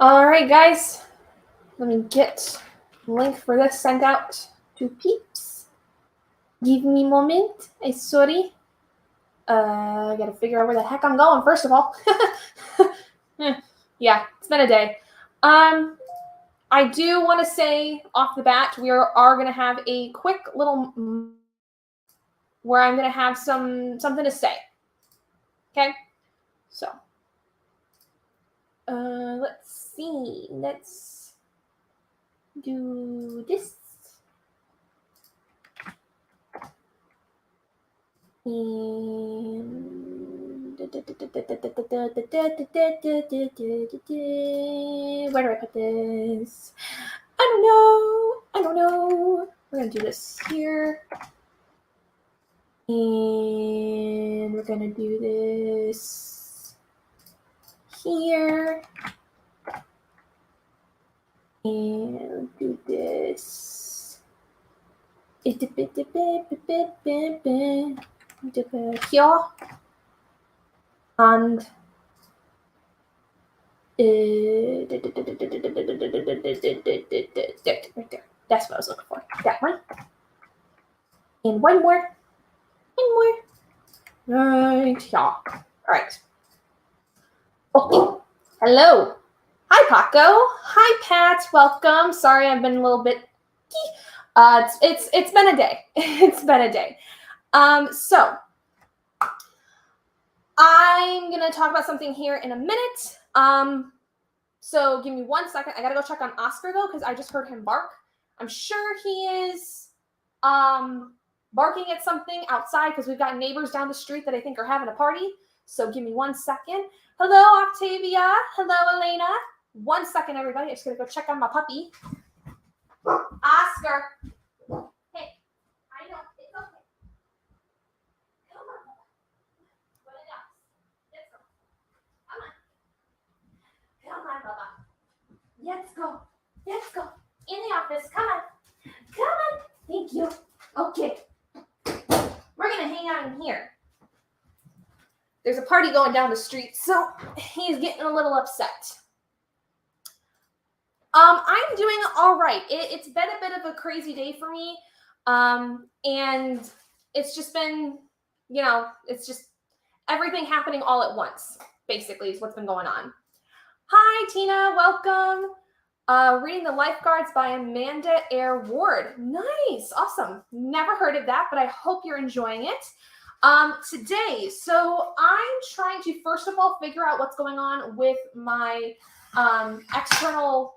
All right, guys. Let me get the link for this sent out to peeps. Give me a moment. Sorry. I gotta figure out where the heck I'm going, first of all. Yeah, it's been a day. I do want to say off the bat, we are going to have a quick little where I'm going to have something to say. Okay? So, let's see. Let's do this. And where do I put this? I don't know. We're gonna do this here. And we're gonna do this here. And do this. Here. And right there. That's what I was looking for. That one. And one more. Right here. All right. Okay. Hello. Hi, Paco. Hi, Pat. Welcome. Sorry, I've been a little bit. It's been a day. It's been a day. So I'm gonna talk about something here in a minute. So give me 1 second. I gotta go check on Oscar though, because I just heard him bark. I'm sure he is barking at something outside because we've got neighbors down the street that I think are having a party. So give me 1 second. Hello, Octavia. Hello, Elena. 1 second, everybody. I'm just gonna go check on my puppy. Oscar. Hey, I know, it's okay. Come on, Bubba. What it does. Let's go. Come on. Come on, Bubba. Let's go. Let's go. In the office. Come on. Come on. Thank you. Okay. We're gonna hang out in here. There's a party going down the street, so he's getting a little upset. I'm doing all right. It's been a bit of a crazy day for me. And it's just been, it's just everything happening all at once, basically, is what's been going on. Hi, Tina. Welcome. Reading The Lifeguards by Amanda Air Ward. Nice. Awesome. Never heard of that, but I hope you're enjoying it. Today, so I'm trying to, first of all, figure out what's going on with my external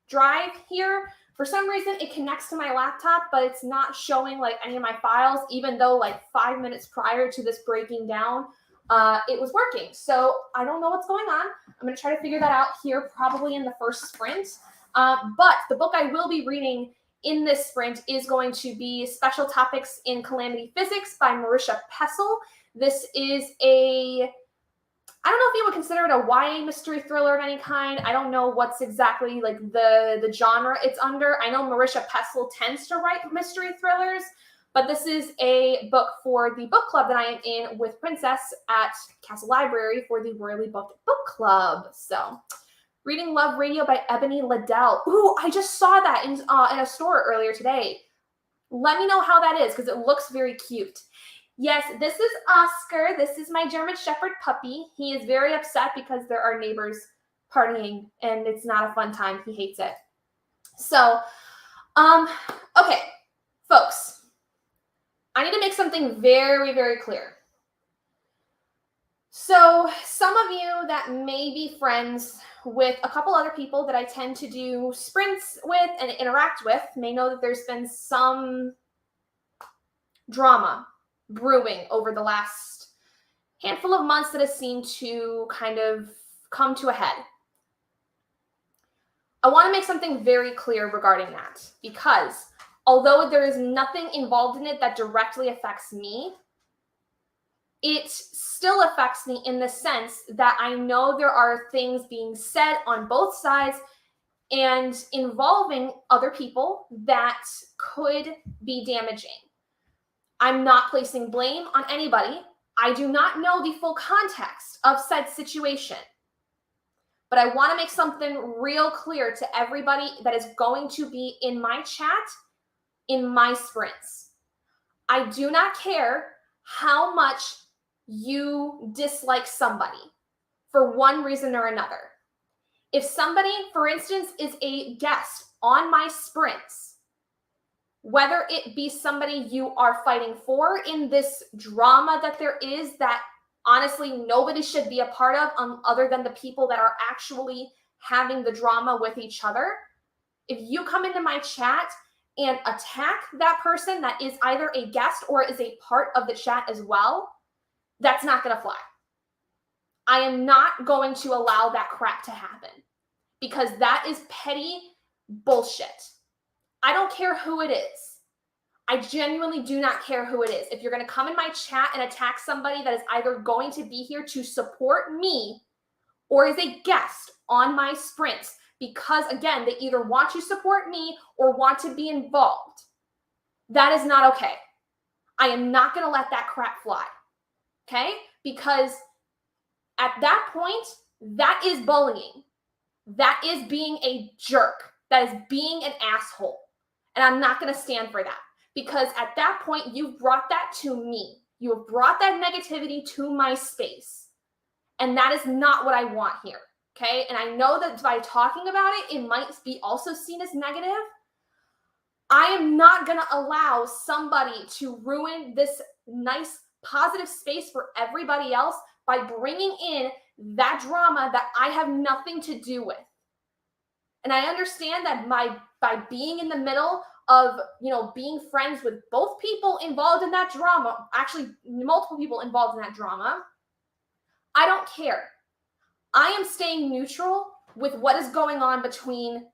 drive here. For some reason, it connects to my laptop, but it's not showing like any of my files, even though like 5 minutes prior to this breaking down, it was working. So I don't know what's going on. I'm going to try to figure that out here, probably in the first sprint. But the book I will be reading in this sprint is going to be Special Topics in Calamity Physics by Marisha Pessl. This is I don't know if you would consider it a YA mystery thriller of any kind. I don't know what's exactly like the genre it's under. I know Marisha Pessl tends to write mystery thrillers, but this is a book for the book club that I am in with Princess at Castle Library for the Royally Booked Book Club. So, Reading Love Radio by Ebony Liddell. Ooh, I just saw that in a store earlier today. Let me know how that is because it looks very cute. Yes, this is Oscar. This is my German Shepherd puppy. He is very upset because there are neighbors partying and it's not a fun time. He hates it. So, okay, folks, I need to make something very, very clear. So some of you that may be friends with a couple other people that I tend to do sprints with and interact with may know that there's been some drama brewing over the last handful of months that has seemed to kind of come to a head. I want to make something very clear regarding that because although there is nothing involved in it that directly affects me, it still affects me in the sense that I know there are things being said on both sides and involving other people that could be damaging. I'm not placing blame on anybody. I do not know the full context of said situation. But I want to make something real clear to everybody that is going to be in my chat, in my sprints. I do not care how much you dislike somebody for one reason or another. If somebody, for instance, is a guest on my sprints, whether it be somebody you are fighting for in this drama that there is that honestly nobody should be a part of other than the people that are actually having the drama with each other, if you come into my chat and attack that person that is either a guest or is a part of the chat as well, that's not going to fly. I am not going to allow that crap to happen because that is petty bullshit. I don't care who it is. I genuinely do not care who it is. If you're going to come in my chat and attack somebody that is either going to be here to support me or is a guest on my sprints, because again, they either want to support me or want to be involved, that is not okay. I am not going to let that crap fly. Okay? Because at that point, that is bullying. That is being a jerk. That is being an asshole. And I'm not going to stand for that. Because at that point, you've brought that to me. You have brought that negativity to my space. And that is not what I want here. Okay? And I know that by talking about it, it might be also seen as negative. I am not going to allow somebody to ruin this nice, positive space for everybody else by bringing in that drama that I have nothing to do with. And I understand that by being in the middle of, being friends with both people involved in that drama, actually multiple people involved in that drama, I don't care. I am staying neutral with what is going on between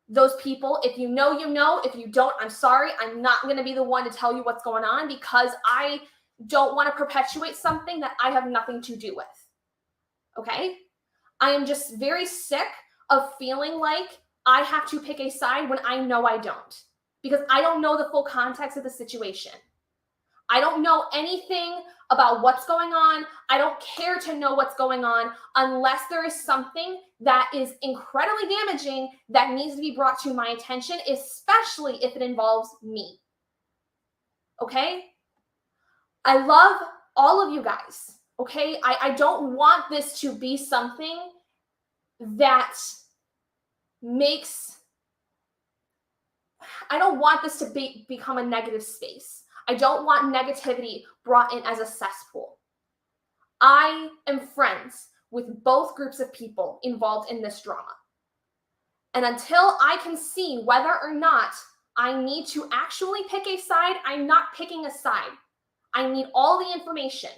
those people. If you know, you know. If you don't, I'm sorry. I'm not going to be the one to tell you what's going on because I don't want to perpetuate something that I have nothing to do with. Okay? I am just very sick of feeling like I have to pick a side when I know I don't. Because I don't know the full context of the situation. I don't know anything about what's going on. I don't care to know what's going on unless there is something that is incredibly damaging that needs to be brought to my attention, especially if it involves me. Okay? I love all of you guys. Okay? I don't want this to be something that I don't want this to become a negative space. I don't want negativity brought in as a cesspool. I am friends with both groups of people involved in this drama. And until I can see whether or not I need to actually pick a side, I'm not picking a side. I need all the information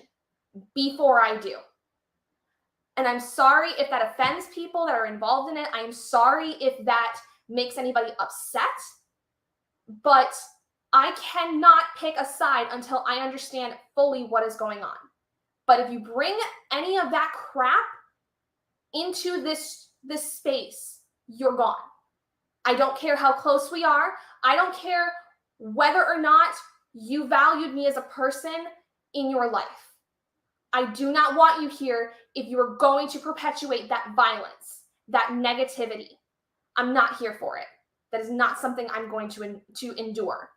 before I do. And I'm sorry if that offends people that are involved in it. I'm sorry if that makes anybody upset. But I cannot pick a side until I understand fully what is going on. But if you bring any of that crap into this space, you're gone. I don't care how close we are. I don't care whether or not you valued me as a person in your life. I do not want you here if you are going to perpetuate that violence, that negativity. I'm not here for it. That is not something I'm going to endure.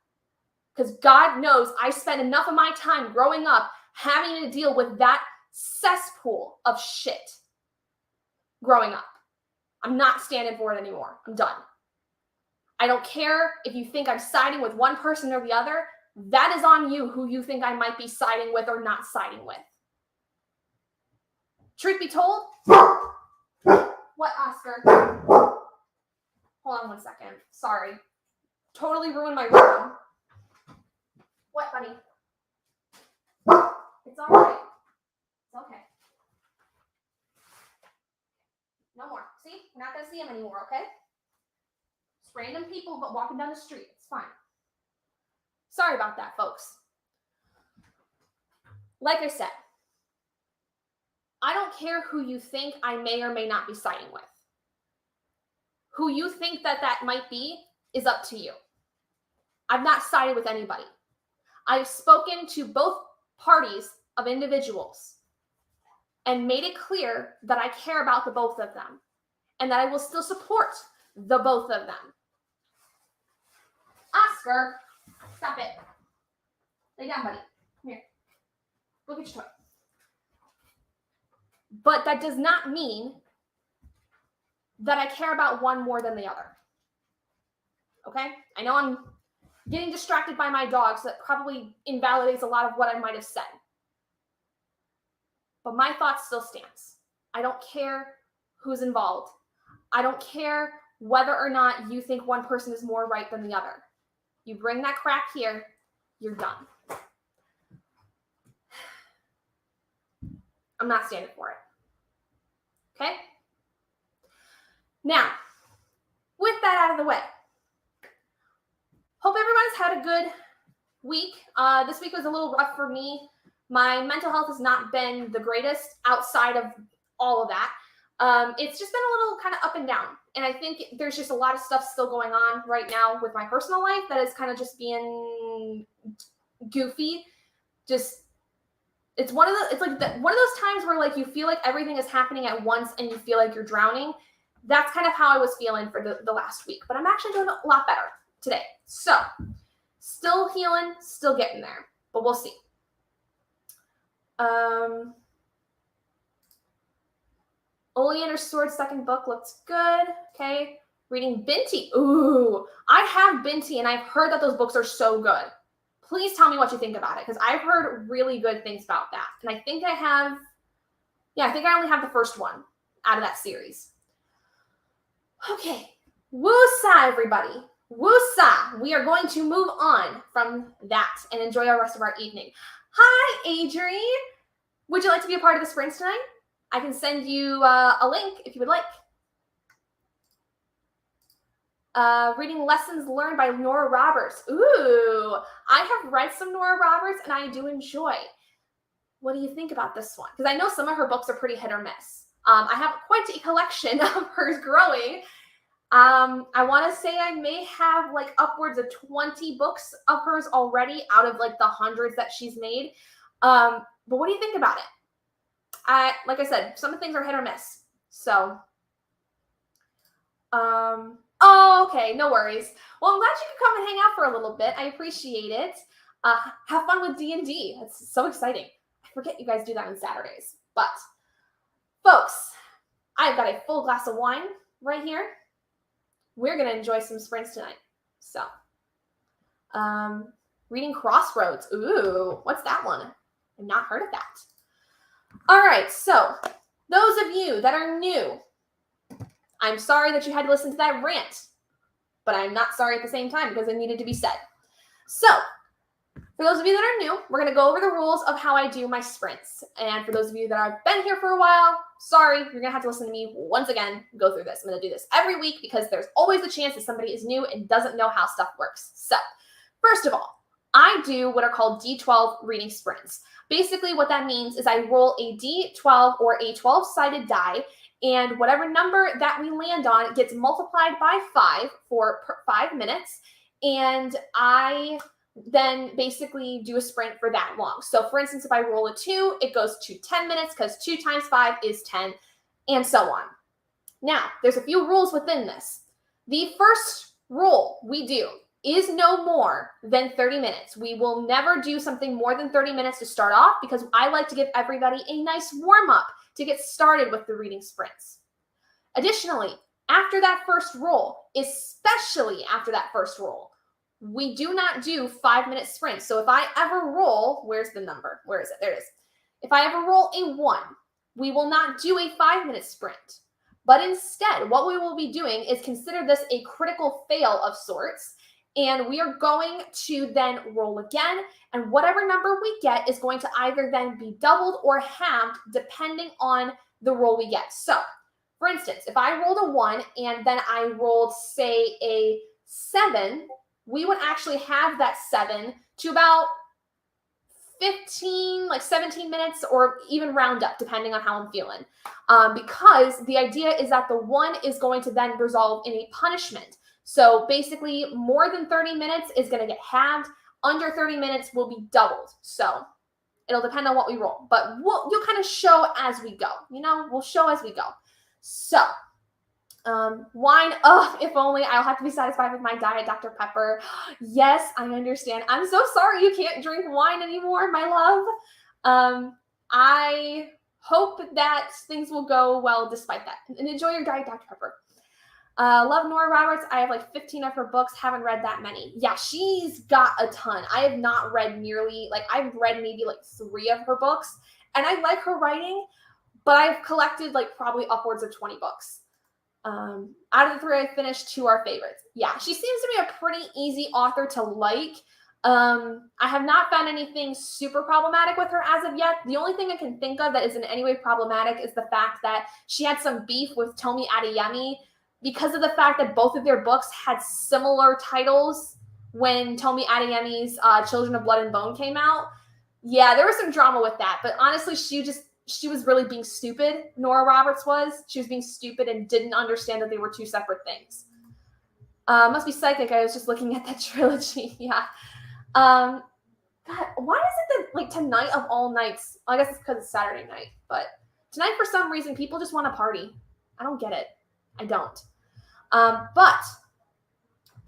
Because God knows I spent enough of my time growing up having to deal with that cesspool of shit growing up. I'm not standing for it anymore. I'm done. I don't care if you think I'm siding with one person or the other. That is on you, who you think I might be siding with or not siding with. Truth be told, what, Oscar? Hold on 1 second. Sorry. Totally ruined my room. What, buddy? It's all right. It's okay. No more. See? We're not going to see him anymore, okay? Just random people but walking down the street. It's fine. Sorry about that, folks. Like I said, I don't care who you think I may or may not be siding with. Who you think that might be is up to you. I've not sided with anybody. I've spoken to both parties of individuals. and made it clear that I care about the both of them and that I will still support the both of them. Oscar, stop it. Lay down, buddy. Come here. Look at your toy. But that does not mean that I care about one more than the other. Okay? I know I'm getting distracted by my dog, so that probably invalidates a lot of what I might have said. But my thought still stands. I don't care who's involved. I don't care whether or not you think one person is more right than the other. You bring that crack here, you're done. I'm not standing for it. Okay? Now, with that out of the way, hope everyone's had a good week. This week was a little rough for me. My mental health has not been the greatest outside of all of that. It's just been a little kind of up and down. And I think there's just a lot of stuff still going on right now with my personal life that is kind of just being goofy. It's one of those times where like you feel like everything is happening at once and you feel like you're drowning. That's kind of how I was feeling for the last week. But I'm actually doing a lot better today. So still healing, still getting there. But we'll see. Oleander Sword's second book looks good. Okay. Reading Binti. Ooh, I have Binti and I've heard that those books are so good. Please tell me what you think about it because I've heard really good things about that. And I think I only have the first one out of that series. Okay. Woosah, everybody. Woosah. We are going to move on from that and enjoy our rest of our evening. Hi, Adrienne. Would you like to be a part of the sprints tonight? I can send you a link if you would like. Reading Lessons Learned by Nora Roberts. Ooh, I have read some Nora Roberts and I do enjoy. What do you think about this one? Because I know some of her books are pretty hit or miss. I have quite a collection of hers growing. I want to say I may have like upwards of 20 books of hers already out of like the hundreds that she's made. But what do you think about it? Like I said, some of the things are hit or miss. So, oh, okay, no worries. Well, I'm glad you could come and hang out for a little bit. I appreciate it. Have fun with D&D. It's so exciting. I forget you guys do that on Saturdays. But, folks, I've got a full glass of wine right here. We're going to enjoy some sprints tonight. So, reading Crossroads. Ooh, what's that one? I've not heard of that. All right, so those of you that are new, I'm sorry that you had to listen to that rant, but I'm not sorry at the same time because it needed to be said. So, for those of you that are new, we're going to go over the rules of how I do my sprints. And for those of you that have been here for a while, sorry, you're going to have to listen to me once again go through this. I'm going to do this every week because there's always a chance that somebody is new and doesn't know how stuff works. So, first of all, I do what are called D12 reading sprints. Basically, what that means is I roll a D12 or a 12-sided die, and whatever number that we land on gets multiplied by 5 for 5 minutes, and I then basically do a sprint for that long. So, for instance, if I roll a 2, it goes to 10 minutes because 2 times 5 is 10, and so on. Now, there's a few rules within this. The first rule we do is no more than 30 minutes. We will never do something more than 30 minutes to start off because I like to give everybody a nice warm-up to get started with the reading sprints. Additionally, after that first roll, especially after that first roll, we do not do 5-minute sprints. So if I ever roll, where's the number? Where is it? There it is. If I ever roll a 1, we will not do a 5-minute sprint. But instead, what we will be doing is consider this a critical fail of sorts. And we are going to then roll again. And whatever number we get is going to either then be doubled or halved depending on the roll we get. So, for instance, if I rolled a 1 and then I rolled, say, a 7, we would actually have that 7 to about 15, like 17 minutes or even round up depending on how I'm feeling. Because the idea is that the 1 is going to then resolve in a punishment. So basically, more than 30 minutes is going to get halved. Under 30 minutes will be doubled. So It'll depend on what we roll, but you'll kind of show as we go. We'll show as we go. So, wine. Oh, if only I'll have to be satisfied with my Diet Dr. Pepper. Yes, I understand. I'm so sorry you can't drink wine anymore, my love. I hope that things will go well despite that. And enjoy your Diet Dr. Pepper. Love Nora Roberts. I have like 15 of her books. Haven't read that many. Yeah, she's got a ton. I have not read nearly, I've read maybe like 3 of her books. And I like her writing, but I've collected like probably upwards of 20 books. Out of the 3 I finished, 2 are favorites. Yeah, she seems to be a pretty easy author to like. I have not found anything super problematic with her as of yet. The only thing I can think of that is in any way problematic is the fact that she had some beef with Tomi Adeyemi because of the fact that both of their books had similar titles when Tomi Adeyemi's Children of Blood and Bone came out. Yeah, there was some drama with that, but honestly, she was really being stupid. Nora Roberts was. She was being stupid and didn't understand that they were 2 separate things. Must be psychic. I was just looking at that trilogy. Yeah. God, why is it that like tonight of all nights? Well, I guess it's because it's Saturday night, but tonight for some reason people just want to party. I don't get it. I don't. But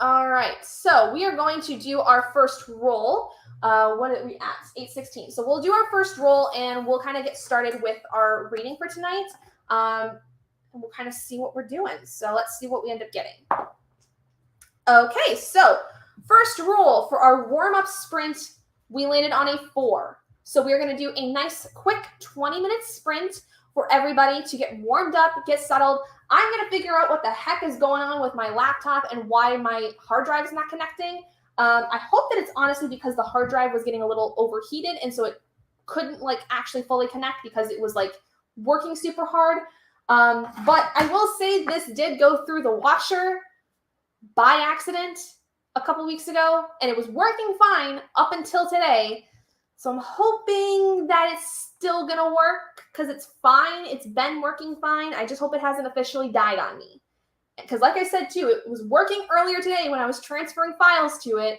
all right, so we are going to do our first roll. What are we at? 8:16. So we'll do our first roll and we'll kind of get started with our reading for tonight. And we'll kind of see what we're doing. So let's see what we end up getting. Okay, so first roll for our warm-up sprint, we landed on a 4. So we're going to do a nice quick 20-minute sprint for everybody to get warmed up, get settled. I'm going to figure out what the heck is going on with my laptop and why my hard drive is not connecting. I hope that it's honestly because the hard drive was getting a little overheated and so it couldn't actually fully connect because it was working super hard. But I will say this did go through the washer by accident a couple weeks ago and it was working fine up until today. So I'm hoping that it's still going to work because it's fine. It's been working fine. I just hope it hasn't officially died on me. Because like I said, too, it was working earlier today when I was transferring files to it.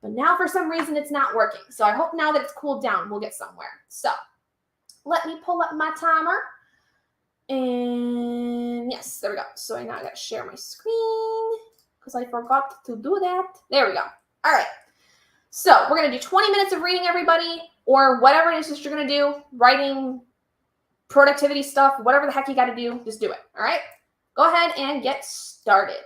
But now for some reason it's not working. So I hope now that it's cooled down, we'll get somewhere. So let me pull up my timer. And yes, there we go. So I now got to share my screen because I forgot to do that. There we go. All right. So we're going to do 20 minutes of reading, everybody, or whatever it is that you're going to do, writing, productivity stuff, whatever the heck you got to do, just do it. All right? Go ahead and get started.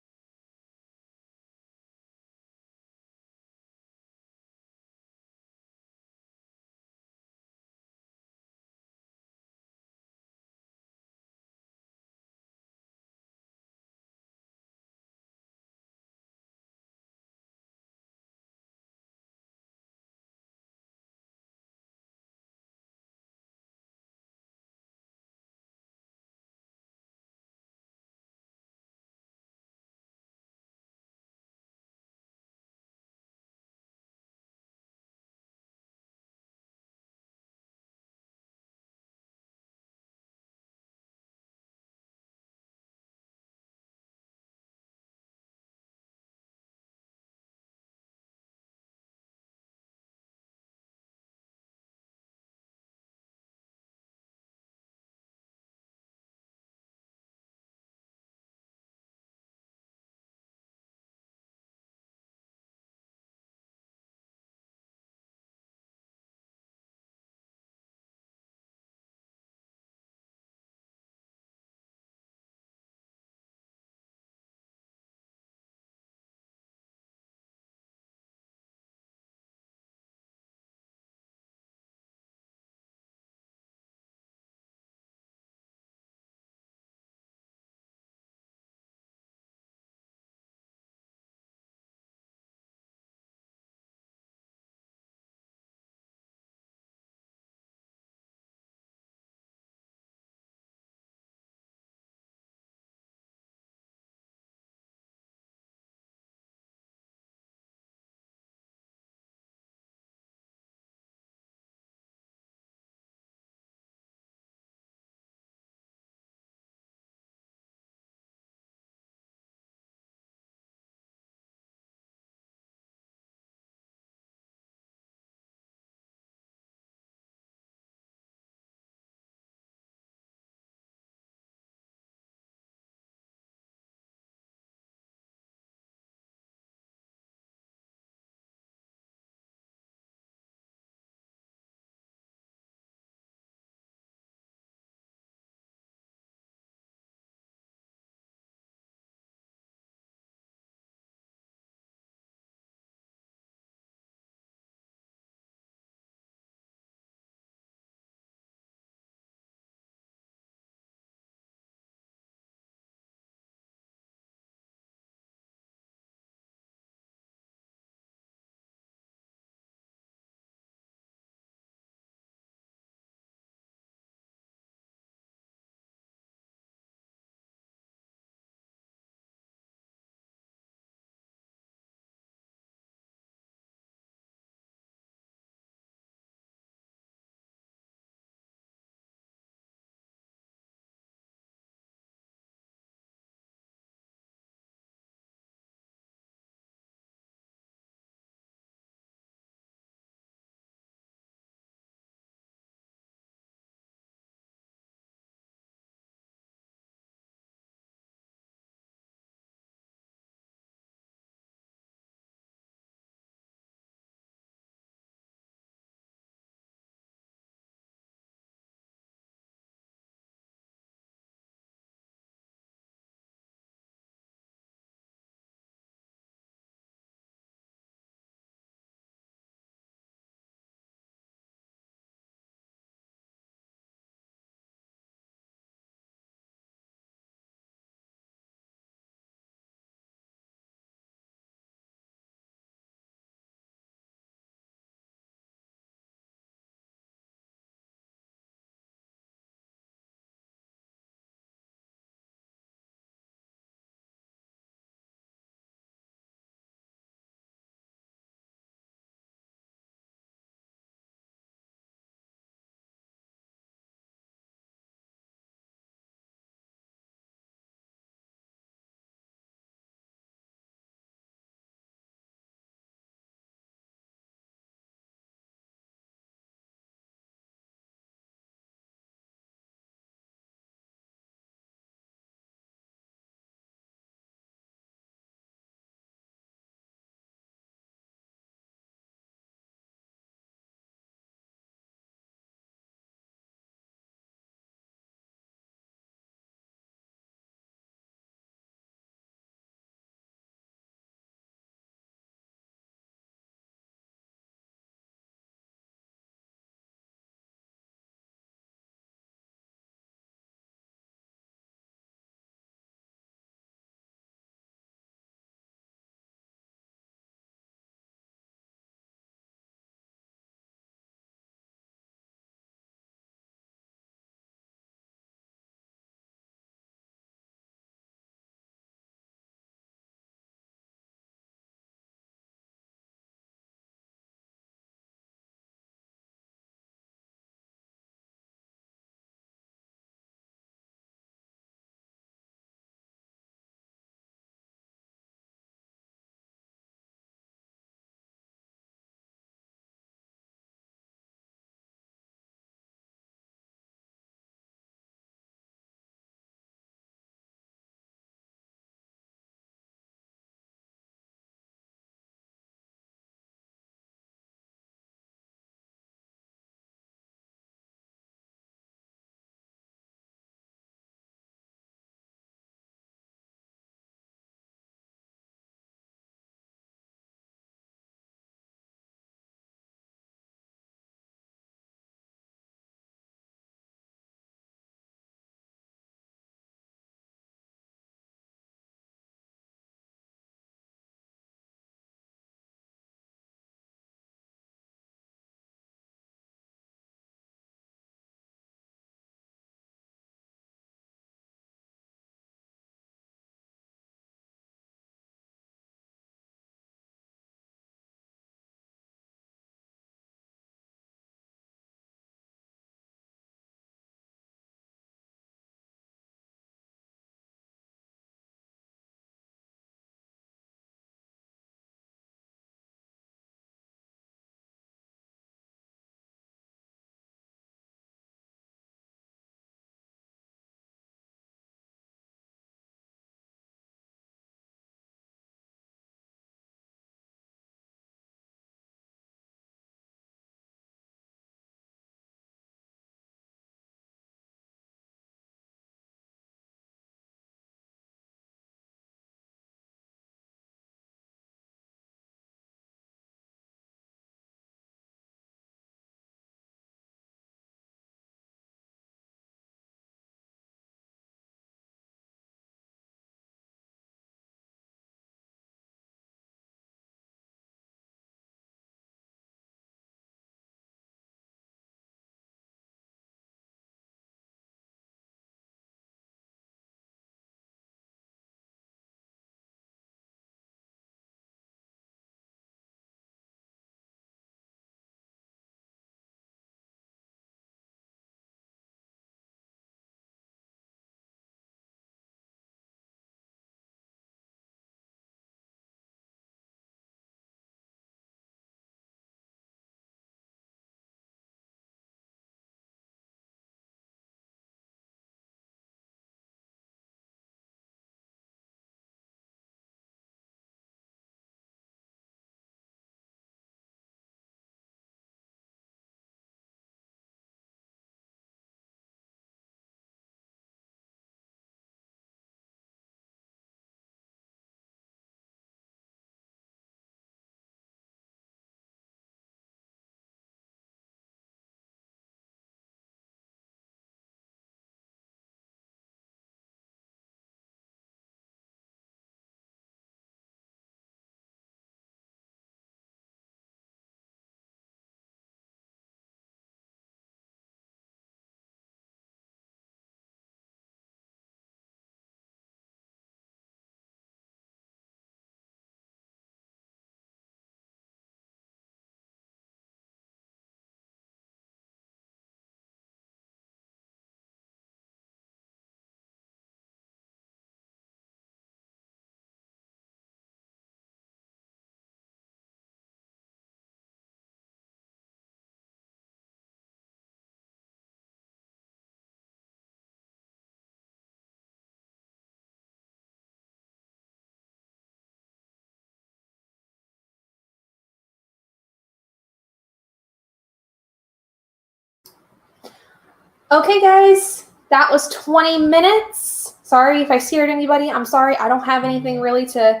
Okay, guys, that was 20 minutes. Sorry if I scared anybody. I'm sorry. I don't have anything really to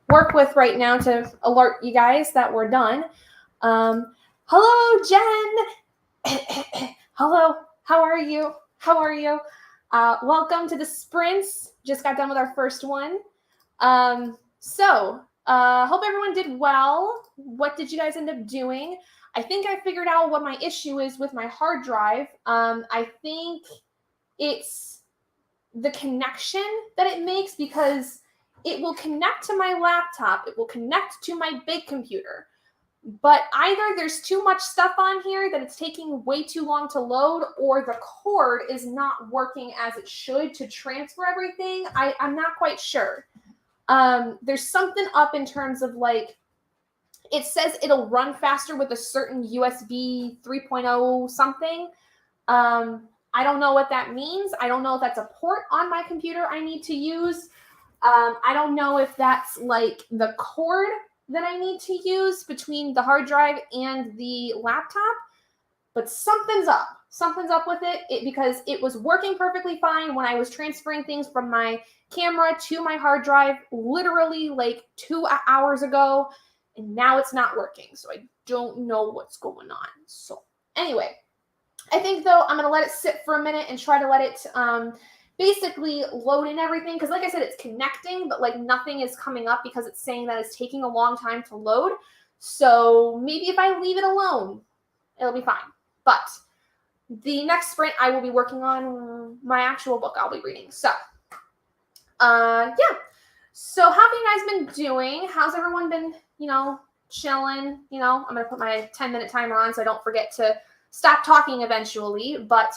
work with right now to alert you guys that we're done. Hello, Jen. Hello. How are you? How are you? Welcome to the sprints. Just got done with our first one. Hope everyone did well. What did you guys end up doing? I think I figured out what my issue is with my hard drive. I think it's the connection that it makes, because it will connect to my laptop, it will connect to my big computer, but either there's too much stuff on here that it's taking way too long to load, or the cord is not working as it should to transfer everything. I'm not quite sure. There's something up in terms of like, it says it'll run faster with a certain USB 3.0 something. I don't know what that means. I don't know if that's a port on my computer I need to use. I don't know if that's like the cord that I need to use between the hard drive and the laptop, but something's up. Something's up with it because it was working perfectly fine when I was transferring things from my camera to my hard drive literally like 2 hours ago, and now it's not working. So I don't know what's going on. So anyway, I think though I'm going to let it sit for a minute and try to let it basically load in everything, because like I said, it's connecting, but like nothing is coming up because it's saying that it's taking a long time to load. So maybe if I leave it alone, it'll be fine. But the next sprint, I will be working on my actual book I'll be reading. So yeah. So how have you guys been doing? How's everyone been, chilling? I'm going to put my 10-minute timer on so I don't forget to stop talking eventually. But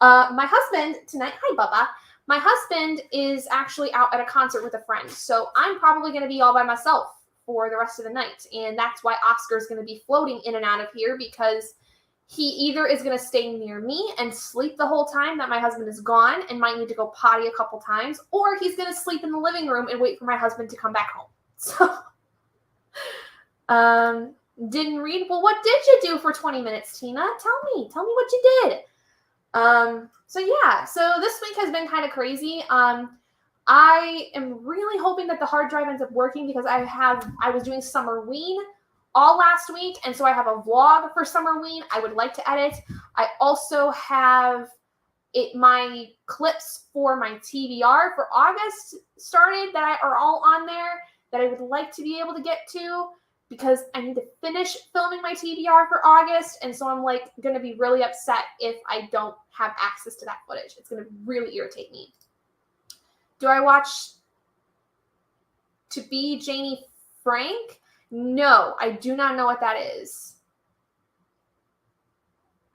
my husband tonight, hi Bubba, my husband is actually out at a concert with a friend. So I'm probably going to be all by myself for the rest of the night. And that's why Oscar's going to be floating in and out of here, because he either is going to stay near me and sleep the whole time that my husband is gone and might need to go potty a couple times, or he's going to sleep in the living room and wait for my husband to come back home. So, didn't read. Well, what did you do for 20 minutes, Tina? Tell me what you did. So yeah, so this week has been kind of crazy. I am really hoping that the hard drive ends up working, because I was doing Summerween all last week, and so I have a vlog for Summerween I would like to edit. I also have my clips for my TBR for August started that are all on there that I would like to be able to get to, because I need to finish filming my TBR for August, and so I'm like going to be really upset if I don't have access to that footage. It's going to really irritate me. Do I watch To Be Janie Frank? No, I do not know what that is.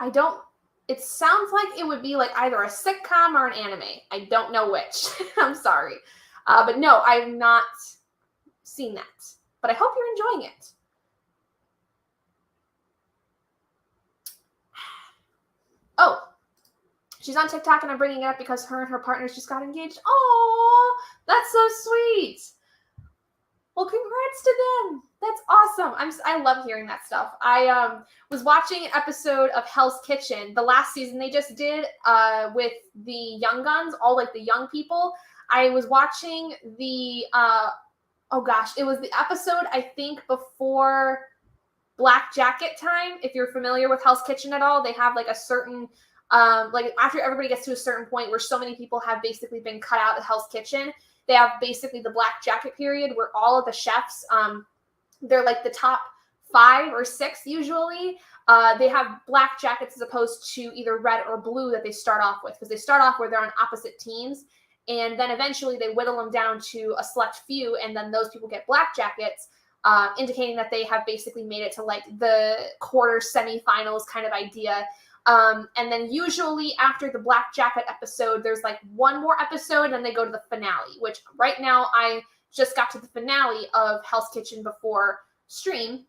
It sounds like it would be like either a sitcom or an anime. I don't know which. I'm sorry. But no, I've not seen that. But I hope you're enjoying it. Oh, she's on TikTok, and I'm bringing it up because her and her partners just got engaged. Oh, that's so sweet. Well, congrats to them. That's awesome. I love hearing that stuff. I was watching an episode of Hell's Kitchen, the last season they just did with the young guns, all like the young people. I was watching the it was the episode, I think, before Black Jacket time. If you're familiar with Hell's Kitchen at all, they have like a certain like after everybody gets to a certain point where so many people have basically been cut out of Hell's Kitchen, they have basically the Black Jacket period where all of the chefs, they're like the top 5 or 6 usually. They have black jackets as opposed to either red or blue that they start off with, because they start off where they're on opposite teams, and then eventually they whittle them down to a select few, and then those people get black jackets, indicating that they have basically made it to like the quarter semifinals kind of idea. And then usually after the Black Jacket episode, there's like one more episode, and then they go to the finale, which right now I just got to the finale of Hell's Kitchen before stream.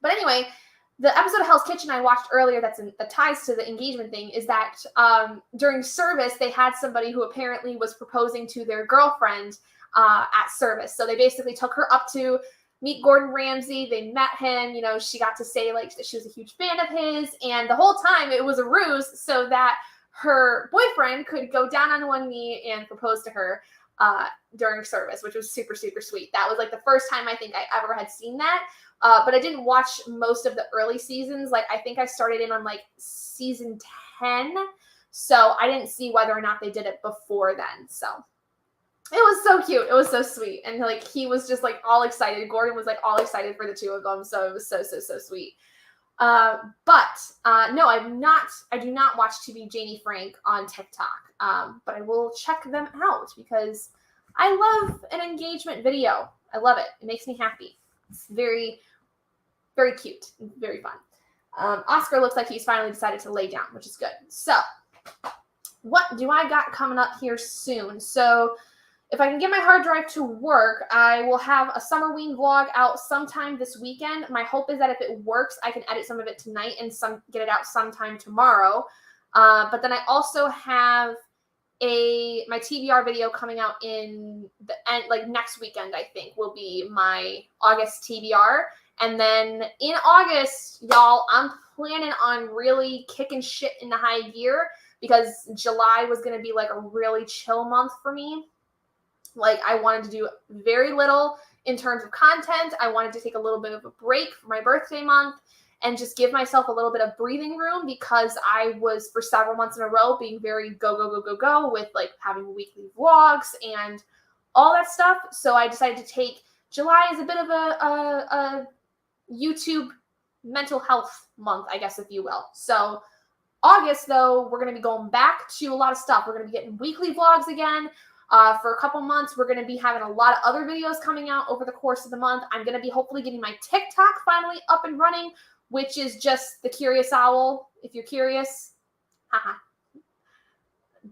But anyway, the episode of Hell's Kitchen I watched earlier that ties to the engagement thing is that during service, they had somebody who apparently was proposing to their girlfriend at service. So they basically took her up to meet Gordon Ramsay. They met him. She got to say like that she was a huge fan of his, and the whole time it was a ruse so that her boyfriend could go down on one knee and propose to her during service, which was super, super sweet. That was like the first time I think I ever had seen that. But I didn't watch most of the early seasons. Like, I think I started in on like season 10. So I didn't see whether or not they did it before then. So it was so cute. It was so sweet. And like, he was just like all excited. Gordon was like all excited for the two of them. So it was so, so, so sweet. But no, I do not watch TV Janie Frank on TikTok. But I will check them out because I love an engagement video. I love it. It makes me happy. It's very, very cute. Very fun. Oscar looks like he's finally decided to lay down, which is good. So what do I got coming up here soon? So if I can get my hard drive to work, I will have a Summerween vlog out sometime this weekend. My hope is that if it works, I can edit some of it tonight and get it out sometime tomorrow. But then I also have my TBR video coming out in the end, like next weekend, I think, will be my August TBR. And then in August, y'all, I'm planning on really kicking shit into high gear because July was going to be like a really chill month for me. Like, I wanted to do very little in terms of content. I wanted to take a little bit of a break for my birthday month and just give myself a little bit of breathing room because I was for several months in a row being very go, go, go, go, go with like having weekly vlogs and all that stuff. So I decided to take July as a bit of a YouTube mental health month, I guess, if you will. So August, though, we're going to be going back to a lot of stuff. We're going to be getting weekly vlogs again. For a couple months, we're going to be having a lot of other videos coming out over the course of the month. I'm going to be hopefully getting my TikTok finally up and running, which is just the Curious Owl. If you're curious, haha.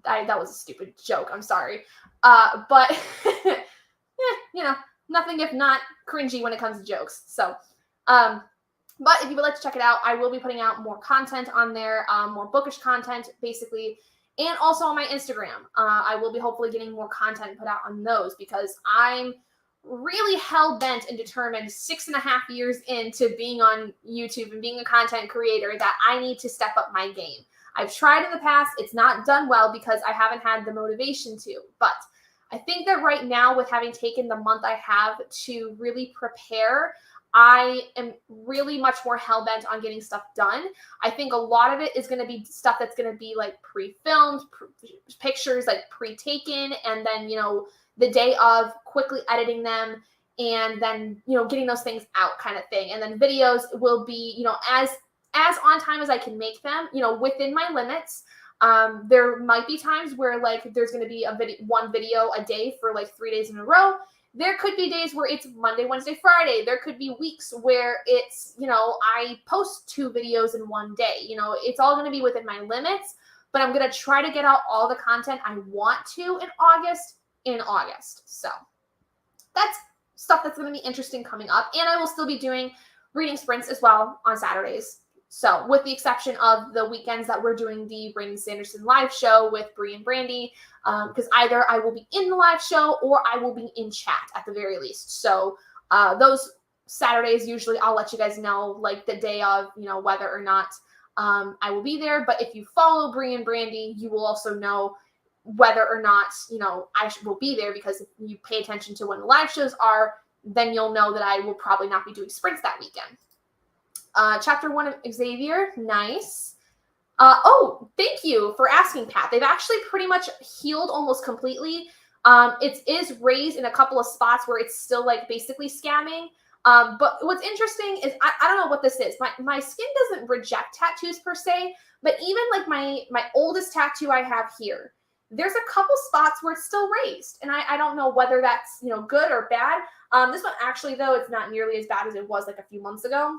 That was a stupid joke. I'm sorry. But, nothing if not cringy when it comes to jokes. So, but if you would like to check it out, I will be putting out more content on there, more bookish content, basically. And also on my Instagram, I will be hopefully getting more content put out on those because I'm really hell-bent and determined 6.5 years into being on YouTube and being a content creator that I need to step up my game. I've tried in the past. It's not done well because I haven't had the motivation to. But I think that right now, with having taken the month I have to really prepare, I am really much more hell-bent on getting stuff done. I think a lot of it is going to be stuff that's going to be like pre-filmed, pictures like pre-taken, and then, the day of quickly editing them and then, getting those things out kind of thing. And then videos will be, as on time as I can make them, within my limits. There might be times where like there's going to be one video a day for like 3 days in a row. There could be days where it's Monday, Wednesday, Friday. There could be weeks where it's, I post 2 videos in one day. It's all going to be within my limits, but I'm going to try to get out all the content I want to in August. So that's stuff that's going to be interesting coming up. And I will still be doing reading sprints as well on Saturdays. So with the exception of the weekends that we're doing the Brandon Sanderson live show with Bree and Brandy, because either I will be in the live show or I will be in chat at the very least. So those Saturdays, usually I'll let you guys know like the day of, whether or not I will be there. But if you follow Bree and Brandy, you will also know whether or not, I will be there, because if you pay attention to when the live shows are, then you'll know that I will probably not be doing sprints that weekend. Chapter 1 of Xavier, nice. Oh, thank you for asking, Pat. They've actually pretty much healed almost completely. It is raised in a couple of spots where it's still like basically scamming. But what's interesting is I don't know what this is. My skin doesn't reject tattoos per se, but even like my oldest tattoo I have here, there's a couple spots where it's still raised, and I don't know whether that's good or bad. This one actually, though, it's not nearly as bad as it was like a few months ago.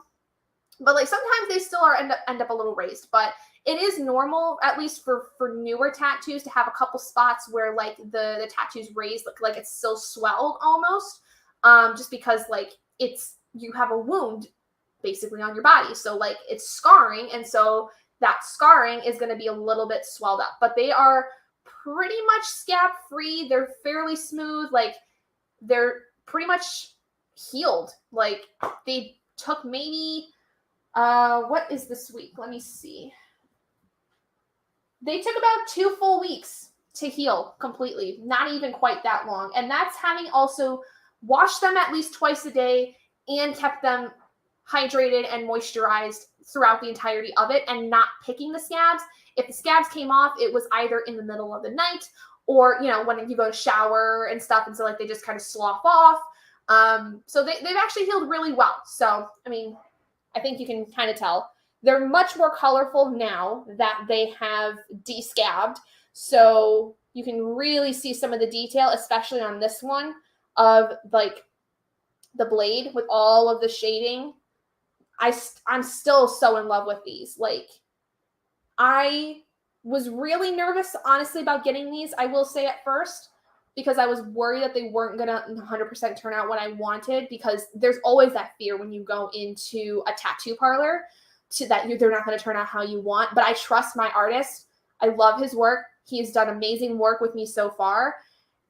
But like sometimes they still end up a little raised, but it is normal, at least for newer tattoos, to have a couple spots where like the tattoo's raised, like it's still swelled almost, just because like you have a wound basically on your body, so like it's scarring, and so that scarring is going to be a little bit swelled up. But they are pretty much scab free. They're fairly smooth, like they're pretty much healed. Like they took maybe. What is this week? Let me see. They took about 2 full weeks to heal completely, not even quite that long. And that's having also washed them at least twice a day and kept them hydrated and moisturized throughout the entirety of it and not picking the scabs. If the scabs came off, it was either in the middle of the night or, when you go to shower and stuff. And so like they just kind of slough off. So they've actually healed really well. So, I mean, I think you can kind of tell. They're much more colorful now that they have de-scabbed. So you can really see some of the detail, especially on this one, of like the blade with all of the shading. I'm still so in love with these. Like, I was really nervous, honestly, about getting these, I will say at first, because I was worried that they weren't going to 100% turn out what I wanted, because there's always that fear when you go into a tattoo parlor they're not going to turn out how you want. But I trust my artist. I love his work. He has done amazing work with me so far.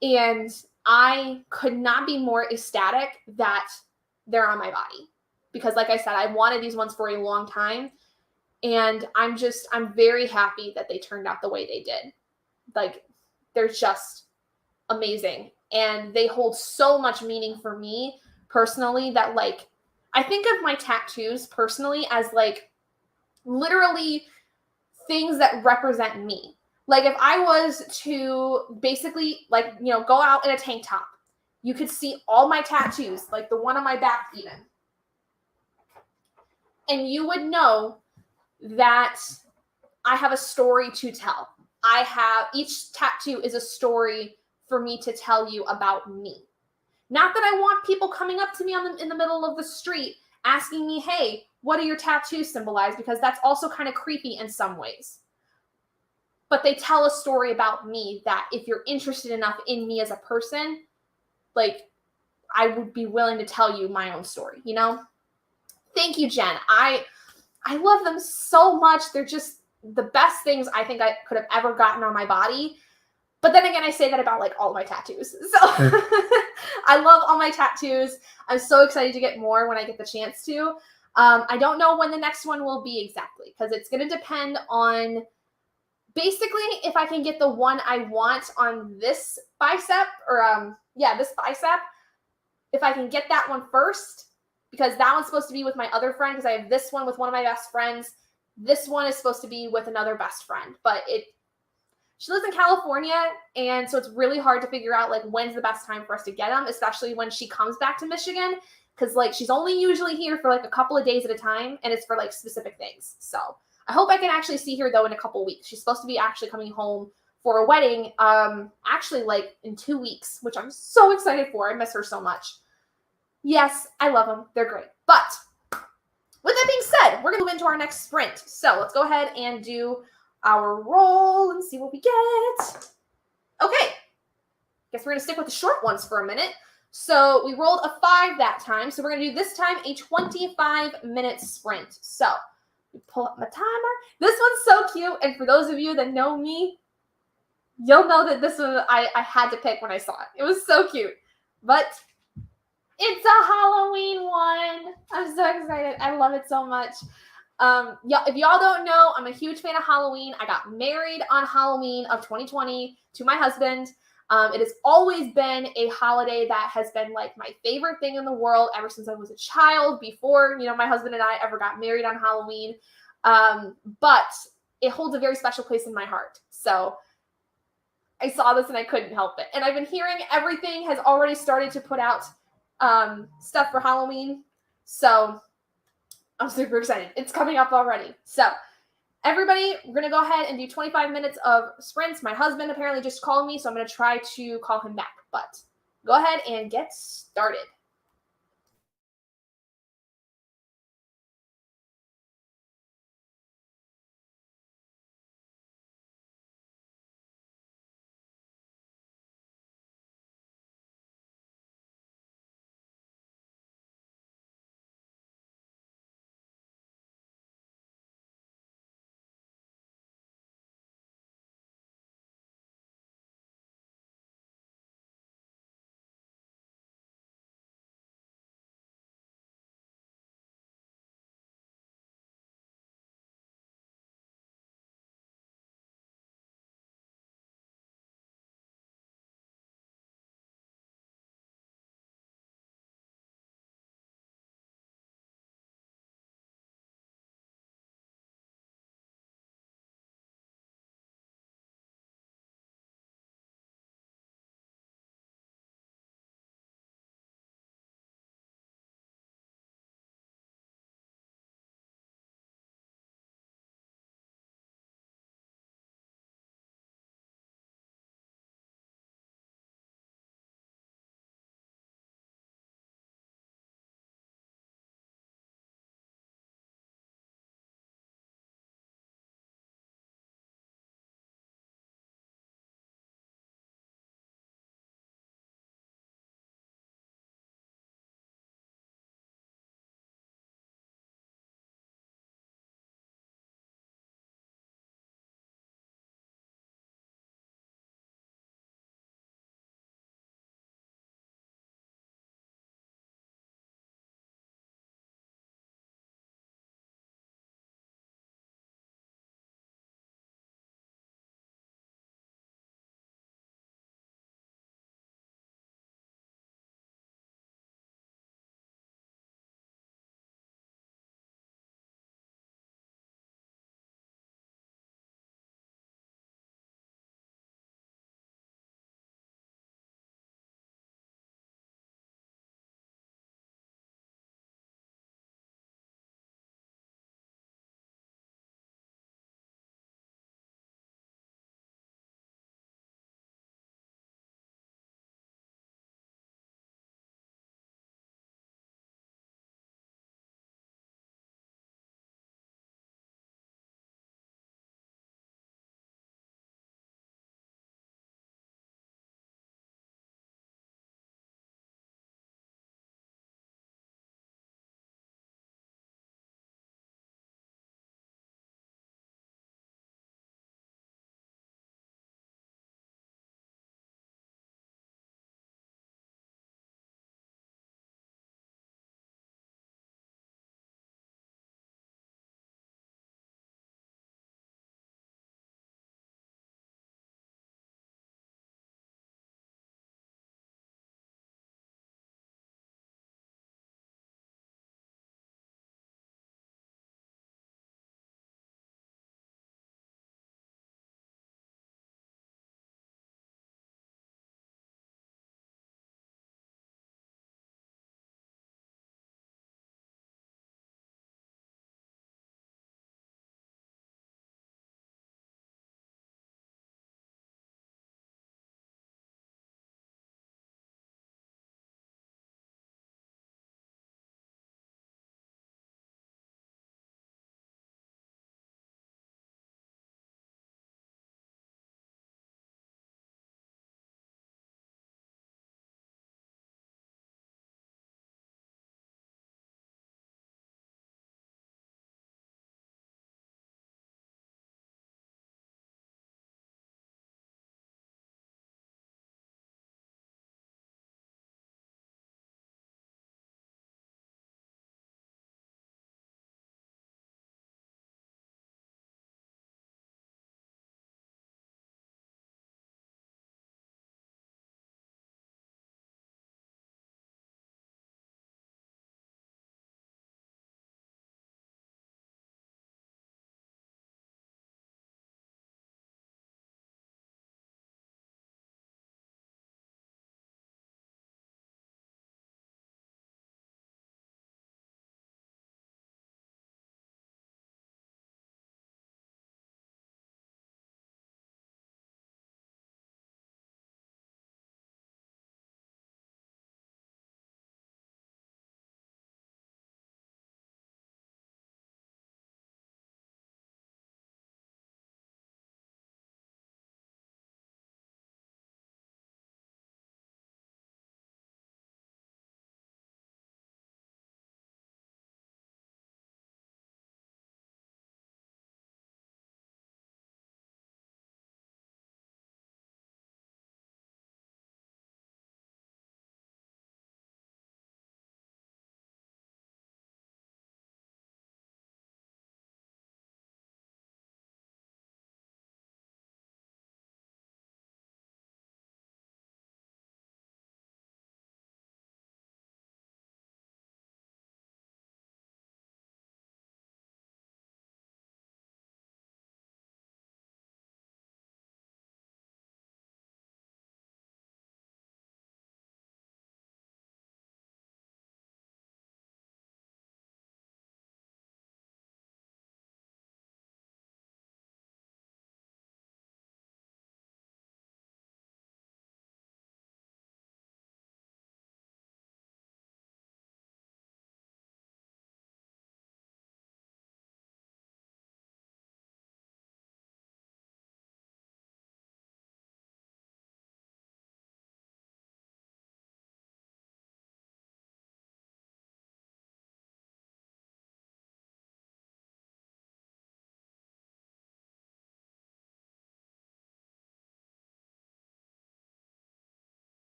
And I could not be more ecstatic that they're on my body. Because like I said, I wanted these ones for a long time. And I'm very happy that they turned out the way they did. Like, they're just amazing. And they hold so much meaning for me personally that, like, I think of my tattoos personally as, like, literally things that represent me. Like, if I was to basically, like, go out in a tank top, you could see all my tattoos, like the one on my back even. And you would know that I have a story to tell. Each tattoo is a story for me to tell you about me. Not that I want people coming up to me in the middle of the street asking me, hey, what do your tattoos symbolize? Because that's also kind of creepy in some ways. But they tell a story about me that if you're interested enough in me as a person, like, I would be willing to tell you my own story, Thank you, Jen. I love them so much. They're just the best things I think I could have ever gotten on my body. But then again, I say that about like all of my tattoos. So I love all my tattoos. I'm so excited to get more when I get the chance to. I don't know when the next one will be exactly, because it's going to depend on basically if I can get the one I want on this bicep, or this bicep. If I can get that one first, because that one's supposed to be with my other friend, because I have this one with one of my best friends. This one is supposed to be with another best friend, but she lives in California, and so it's really hard to figure out like when's the best time for us to get them, especially when she comes back to Michigan, because like she's only usually here for like a couple of days at a time, and it's for like specific things. So I hope I can actually see her though in a couple weeks. She's supposed to be actually coming home for a wedding, actually like in 2 weeks, which I'm so excited for. I miss her so much. Yes, I love them. They're great. But with that being said, we're going to move into our next sprint. So let's go ahead and do our roll and see what we get. Okay. Guess we're going to stick with the short ones for a minute. So we rolled a 5 that time. So we're going to do this time a 25-minute sprint. So we pull up my timer. This one's so cute. And for those of you that know me, you'll know that this one I had to pick when I saw it. It was so cute. But it's a Halloween one. I'm so excited. I love it so much. If y'all don't know, I'm a huge fan of Halloween. I got married on Halloween of 2020 to my husband. It has always been a holiday that has been like my favorite thing in the world ever since I was a child, before, my husband and I ever got married on Halloween. But it holds a very special place in my heart. So I saw this and I couldn't help it. And I've been hearing everything has already started to put out stuff for Halloween. So I'm super excited. It's coming up already. So everybody, we're going to go ahead and do 25 minutes of sprints. My husband apparently just called me, so I'm going to try to call him back. But go ahead and get started.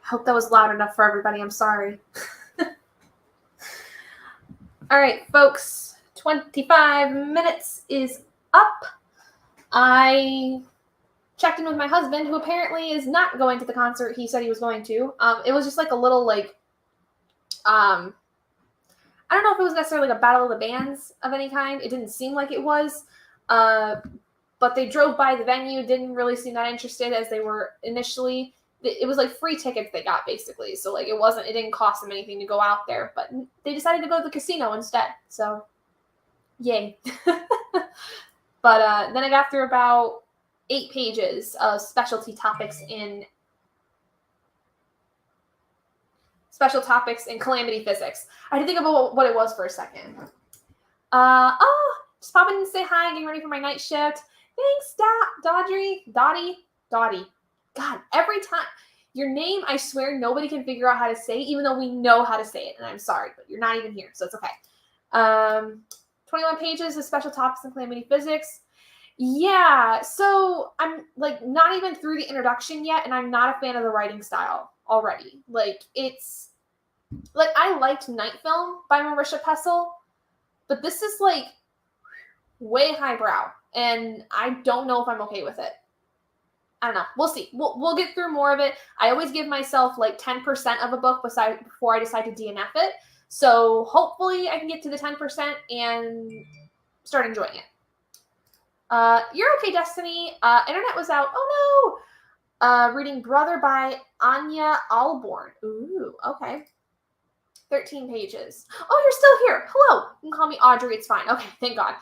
Hope that was loud enough for everybody. I'm sorry. All right, folks, 25 minutes is up. I checked in with my husband, who apparently is not going to the concert he said he was going to. It was just like a little like, I don't know if it was necessarily like a battle of the bands of any kind. It didn't seem like it was. But they drove by the venue, didn't really seem that interested as they were initially. It was like free tickets they got, basically. So like it didn't cost them anything to go out there, but they decided to go to the casino instead. So yay. But then I got through about 8 pages of specialty topics in calamity physics. I had to think about what it was for a second. Just popping in to say hi, getting ready for my night shift. Thanks, Dottie. God, every time. Your name, I swear, nobody can figure out how to say, even though we know how to say it. And I'm sorry, but you're not even here, so it's okay. 21 pages of special topics in calamity physics. Yeah, so I'm like not even through the introduction yet, and I'm not a fan of the writing style already. Like it's like I liked Night Film by Marisha Pessel, but this is like way highbrow, and I don't know if I'm okay with it. I don't know. We'll see. We'll get through more of it. I always give myself like 10% of a book before I decide to DNF it. So hopefully I can get to the 10% and start enjoying it. You're Okay, Destiny. Internet was out. Oh no! Reading Brother by Anya Alborn. Ooh, okay. 13 pages. Oh, you're still here. Hello. You can call me Audrey. It's fine. Okay, thank God.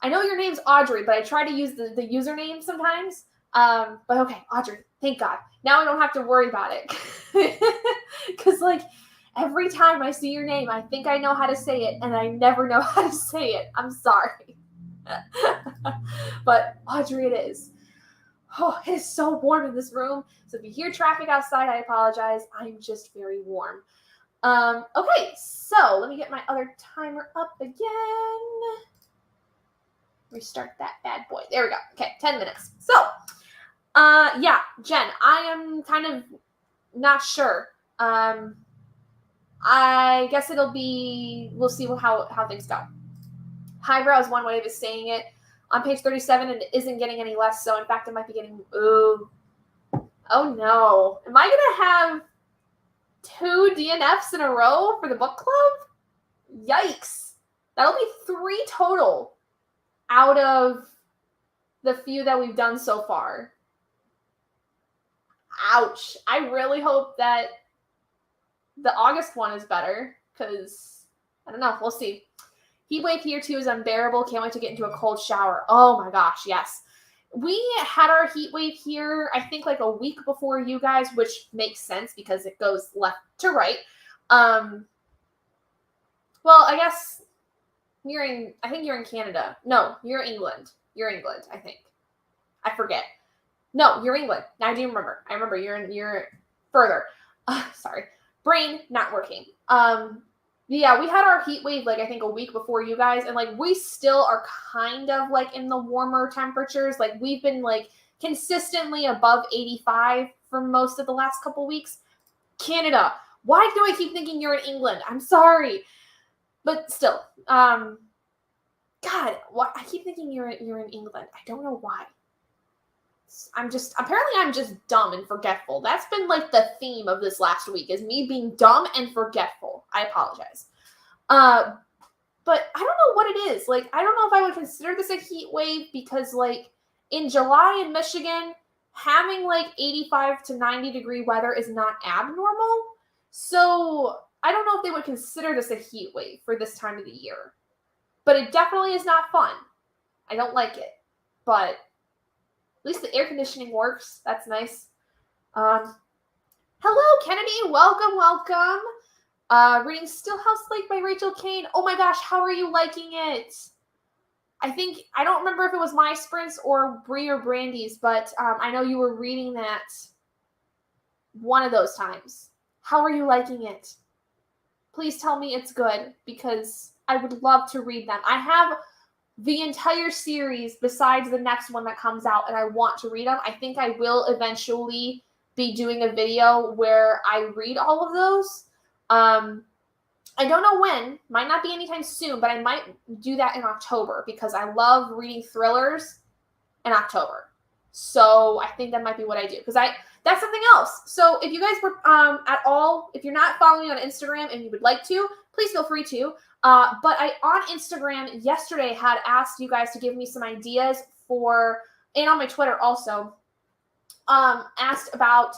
I know your name's Audrey, but I try to use the username sometimes. But okay, Audrey, thank God. Now I don't have to worry about it. Because, like, every time I see your name, I think I know how to say it, and I never know how to say it. I'm sorry. But Audrey it is. Oh, it is so warm in this room. So if you hear traffic outside, I apologize. I'm just very warm. Okay, so let me get my other timer up again. Restart that bad boy. There we go. Okay, 10 minutes. So, yeah, Jen, I am kind of not sure. I guess we'll see how things go. Highbrow is one way of saying it. On page 37, and it isn't getting any less, so in fact, it might be getting, oh no. Am I going to have 2 DNFs in a row for the book club? Yikes. That'll be 3 total out of the few that we've done so far. Ouch. I really hope that the August one is better, because, I don't know, we'll see. Heatwave here, too, is unbearable. Can't wait to get into a cold shower. Oh, my gosh, yes. We had our heat wave here, I think, like a week before you guys, which makes sense because it goes left to right. Well, I guess I think you're in Canada. No, you're England. You're England, I think. I forget. No, you're England. Now I do remember. I remember you're further. Sorry. Brain not working. Yeah, we had our heat wave, like, I think a week before you guys, and, like, we still are kind of, like, in the warmer temperatures. Like, we've been, like, consistently above 85 for most of the last couple weeks. Canada. Why do I keep thinking you're in England? I'm sorry. But still, God, I keep thinking you're in England. I don't know why. I'm just dumb and forgetful. That's been like the theme of this last week, is me being dumb and forgetful. I apologize. But I don't know what it is. Like, I don't know if I would consider this a heat wave, because like in July in Michigan, having like 85 to 90 degree weather is not abnormal. So I don't know if they would consider this a heat wave for this time of the year. But it definitely is not fun. I don't like it. But at least the air conditioning works. That's nice. Hello, Kennedy. Welcome. Reading Stillhouse Lake by Rachel Kane. Oh my gosh, how are you liking it? I don't remember if it was my sprints or Bree or Brandy's, but I know you were reading that one of those times. How are you liking it? Please tell me it's good, because I would love to read them. I have the entire series besides the next one that comes out, and I want to read them. I think I will eventually be doing a video where I read all of those. I don't know when, might not be anytime soon, but I might do that in October because I love reading thrillers in October. So I think that might be what I do because that's something else. So if you guys were at all, if you're not following me on Instagram and you would like to, please feel free to. But I on Instagram yesterday had asked you guys to give me some ideas for, and on my Twitter also, asked about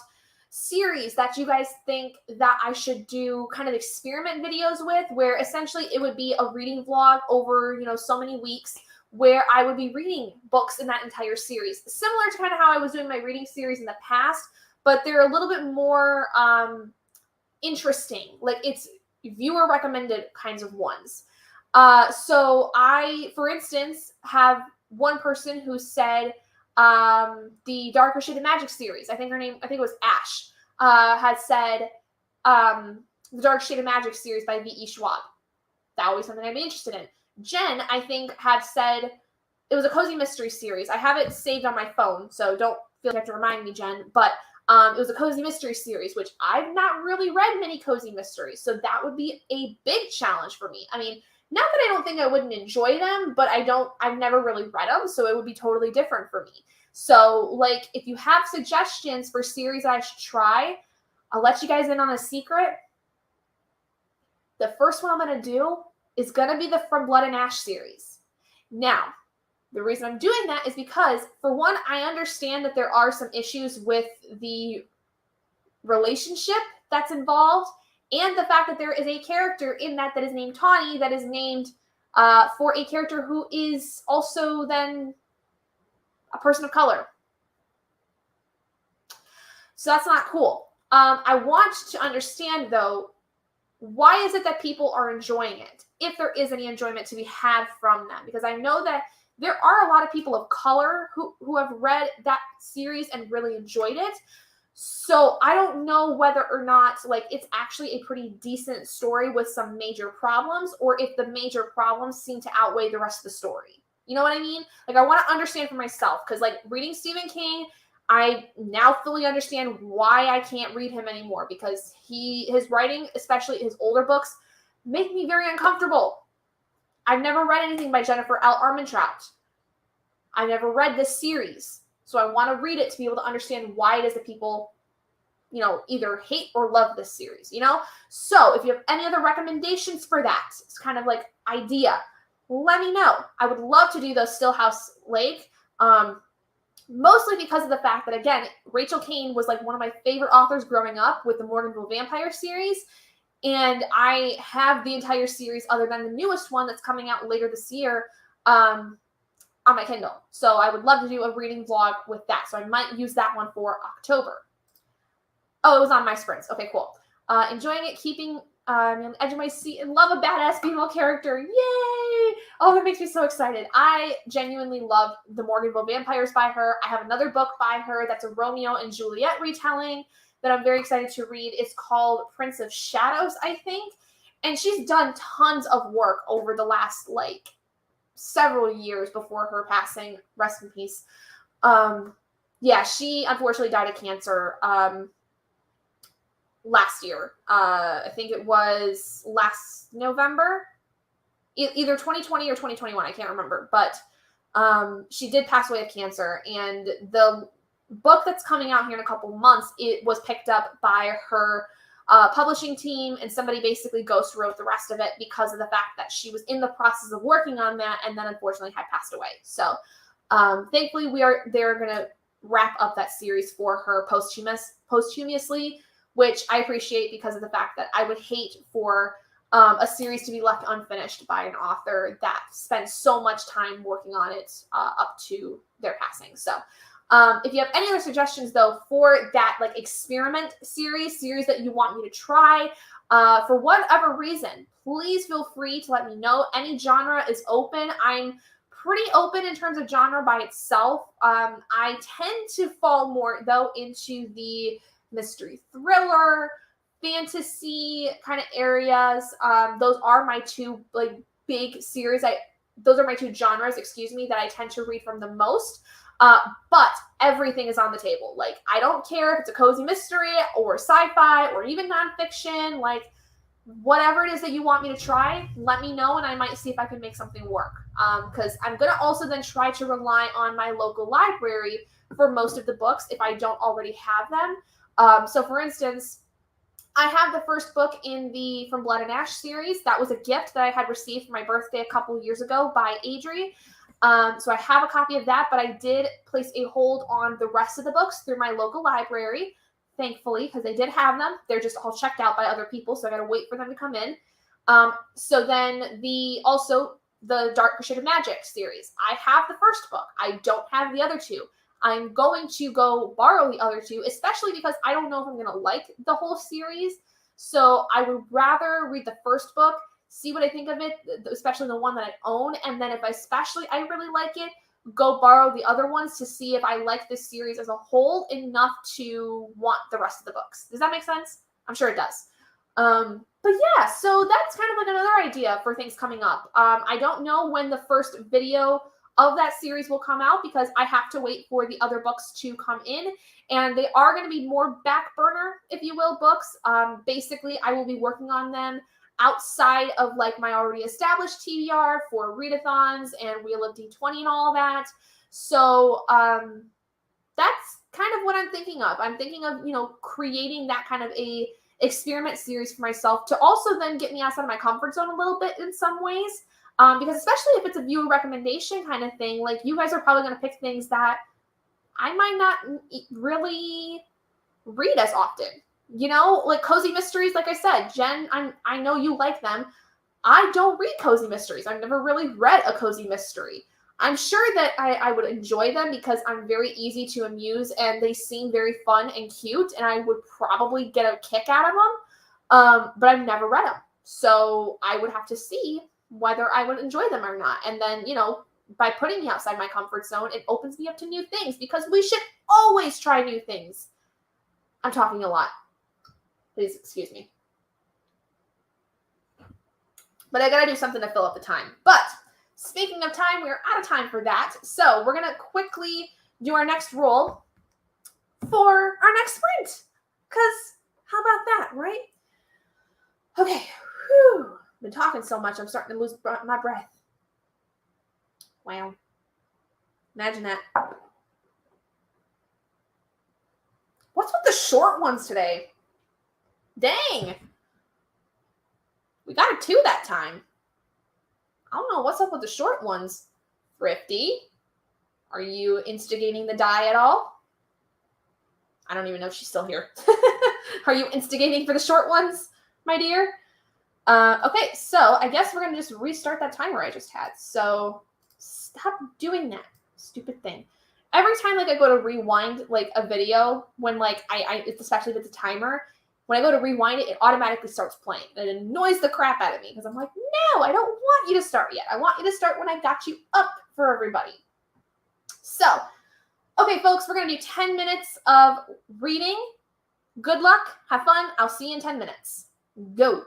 series that you guys think that I should do kind of experiment videos with, where essentially it would be a reading vlog over, so many weeks where I would be reading books in that entire series, similar to kind of how I was doing my reading series in the past, but they're a little bit more interesting. Like it's viewer recommended kinds of ones. So I, for instance, have one person who said the Darker Shade of Magic series, I think it was Ash, had said the Dark Shade of Magic series by V.E. Schwab. That would be something I'd be interested in. Jen, I think, had said it was a cozy mystery series. I have it saved on my phone, so don't feel like you have to remind me, Jen. But it was a cozy mystery series, which I've not really read many cozy mysteries, so that would be a big challenge for me. I mean, not that I don't think I wouldn't enjoy them, but I've never really read them, so it would be totally different for me. So, like, if you have suggestions for series I should try, I'll let you guys in on a secret. The first one I'm going to do is going to be the From Blood and Ash series. Now, the reason I'm doing that is because, for one, I understand that there are some issues with the relationship that's involved, and the fact that there is a character in that is named Tawny, that is named for a character who is also then a person of color. So that's not cool. I want to understand, though, why is it that people are enjoying it, if there is any enjoyment to be had from them? Because I know that there are a lot of people of color who have read that series and really enjoyed it. So I don't know whether or not, like, it's actually a pretty decent story with some major problems, or if the major problems seem to outweigh the rest of the story. You know what I mean? Like, I want to understand for myself, because, like, reading Stephen King, I now fully understand why I can't read him anymore, because his writing, especially his older books, make me very uncomfortable. I've never read anything by Jennifer L. Armentrout. I never read this series. So I want to read it to be able to understand why it is that people, either hate or love this series, So if you have any other recommendations for that, it's kind of like idea, let me know. I would love to do those Stillhouse Lake. Mostly because of the fact that, again, Rachel Caine was like one of my favorite authors growing up with the Morganville Vampire series. And I have the entire series, other than the newest one that's coming out later this year, on my Kindle. So I would love to do a reading vlog with that. So I might use that one for October. Oh, it was on My Sprints. Okay, cool. Enjoying it, keeping on the edge of my seat, and love a badass female character. Yay! Oh, that makes me so excited. I genuinely love the Morganville Vampires by her. I have another book by her that's a Romeo and Juliet retelling that I'm very excited to read. It's called Prince of Shadows, I think. And she's done tons of work over the last, several years before her passing. Rest in peace. Yeah, she unfortunately died of cancer last year. I think it was last November, either 2020 or 2021. I can't remember, but she did pass away of cancer. And the book that's coming out here in a couple months, it was picked up by her publishing team, and somebody basically ghost wrote the rest of it because of the fact that she was in the process of working on that and then unfortunately had passed away. So thankfully they're going to wrap up that series for her posthumously, which I appreciate because of the fact that I would hate for a series to be left unfinished by an author that spent so much time working on it up to their passing. So if you have any other suggestions, though, for that experiment series that you want me to try, for whatever reason, please feel free to let me know. Any genre is open. I'm pretty open in terms of genre by itself. I tend to fall more, though, into the mystery thriller, fantasy kind of areas. Those are my two big series. Those are my two genres, that I tend to read from the most. But everything is on the table. Like, I don't care if it's a cozy mystery or sci-fi or even nonfiction. Like, whatever it is that you want me to try, let me know, and I might see if I can make something work. Because I'm going to also then try to rely on my local library for most of the books if I don't already have them. So, for instance, I have the first book in the From Blood and Ash series. That was a gift that I had received for my birthday a couple years ago by Adri. So I have a copy of that, but I did place a hold on the rest of the books through my local library, thankfully, because they did have them. They're just all checked out by other people, so I got to wait for them to come in. So then the Dark Crusade of Magic series. I have the first book. I don't have the other two. I'm going to go borrow the other two, especially because I don't know if I'm going to like the whole series. So I would rather read the first book, see what I think of it, especially the one that I own, and then if I really like it, go borrow the other ones to see if I like this series as a whole enough to want the rest of the books. Does that make sense? I'm sure it does. But yeah, so that's kind of like another idea for things coming up. I don't know when the first video of that series will come out because I have to wait for the other books to come in, and they are going to be more back burner, if you will, books. Basically, I will be working on them outside of like my already established TBR for readathons and Wheel of D20 and all that. So that's kind of what I'm thinking of. I'm thinking of, creating that kind of a experiment series for myself to also then get me outside of my comfort zone a little bit in some ways. Because especially if it's a viewer recommendation kind of thing, like you guys are probably going to pick things that I might not really read as often. Like cozy mysteries, like I said, Jen, I know you like them. I don't read cozy mysteries. I've never really read a cozy mystery. I'm sure that I would enjoy them because I'm very easy to amuse and they seem very fun and cute, and I would probably get a kick out of them. But I've never read them. So I would have to see whether I would enjoy them or not. And then, by putting me outside my comfort zone, it opens me up to new things because we should always try new things. I'm talking a lot. Please excuse me. But I got to do something to fill up the time. But speaking of time, we're out of time for that. So we're going to quickly do our next roll for our next sprint. Because how about that, right? Okay. Whew. Been talking so much, I'm starting to lose my breath. Wow. Imagine that. What's with the short ones today? Dang. We got a 2 that time. I don't know what's up with the short ones. Thrifty, are you instigating the die at all? I don't even know if she's still here. Are you instigating for the short ones, my dear? Okay, so I guess we're going to just restart that timer I just had. So stop doing that stupid thing. Every time I go to rewind a video, when especially if it's a timer, when I go to rewind it, it automatically starts playing. And it annoys the crap out of me because I'm like, no, I don't want you to start yet. I want you to start when I got you up for everybody. So, okay, folks, we're going to do 10 minutes of reading. Good luck. Have fun. I'll see you in 10 minutes. Go.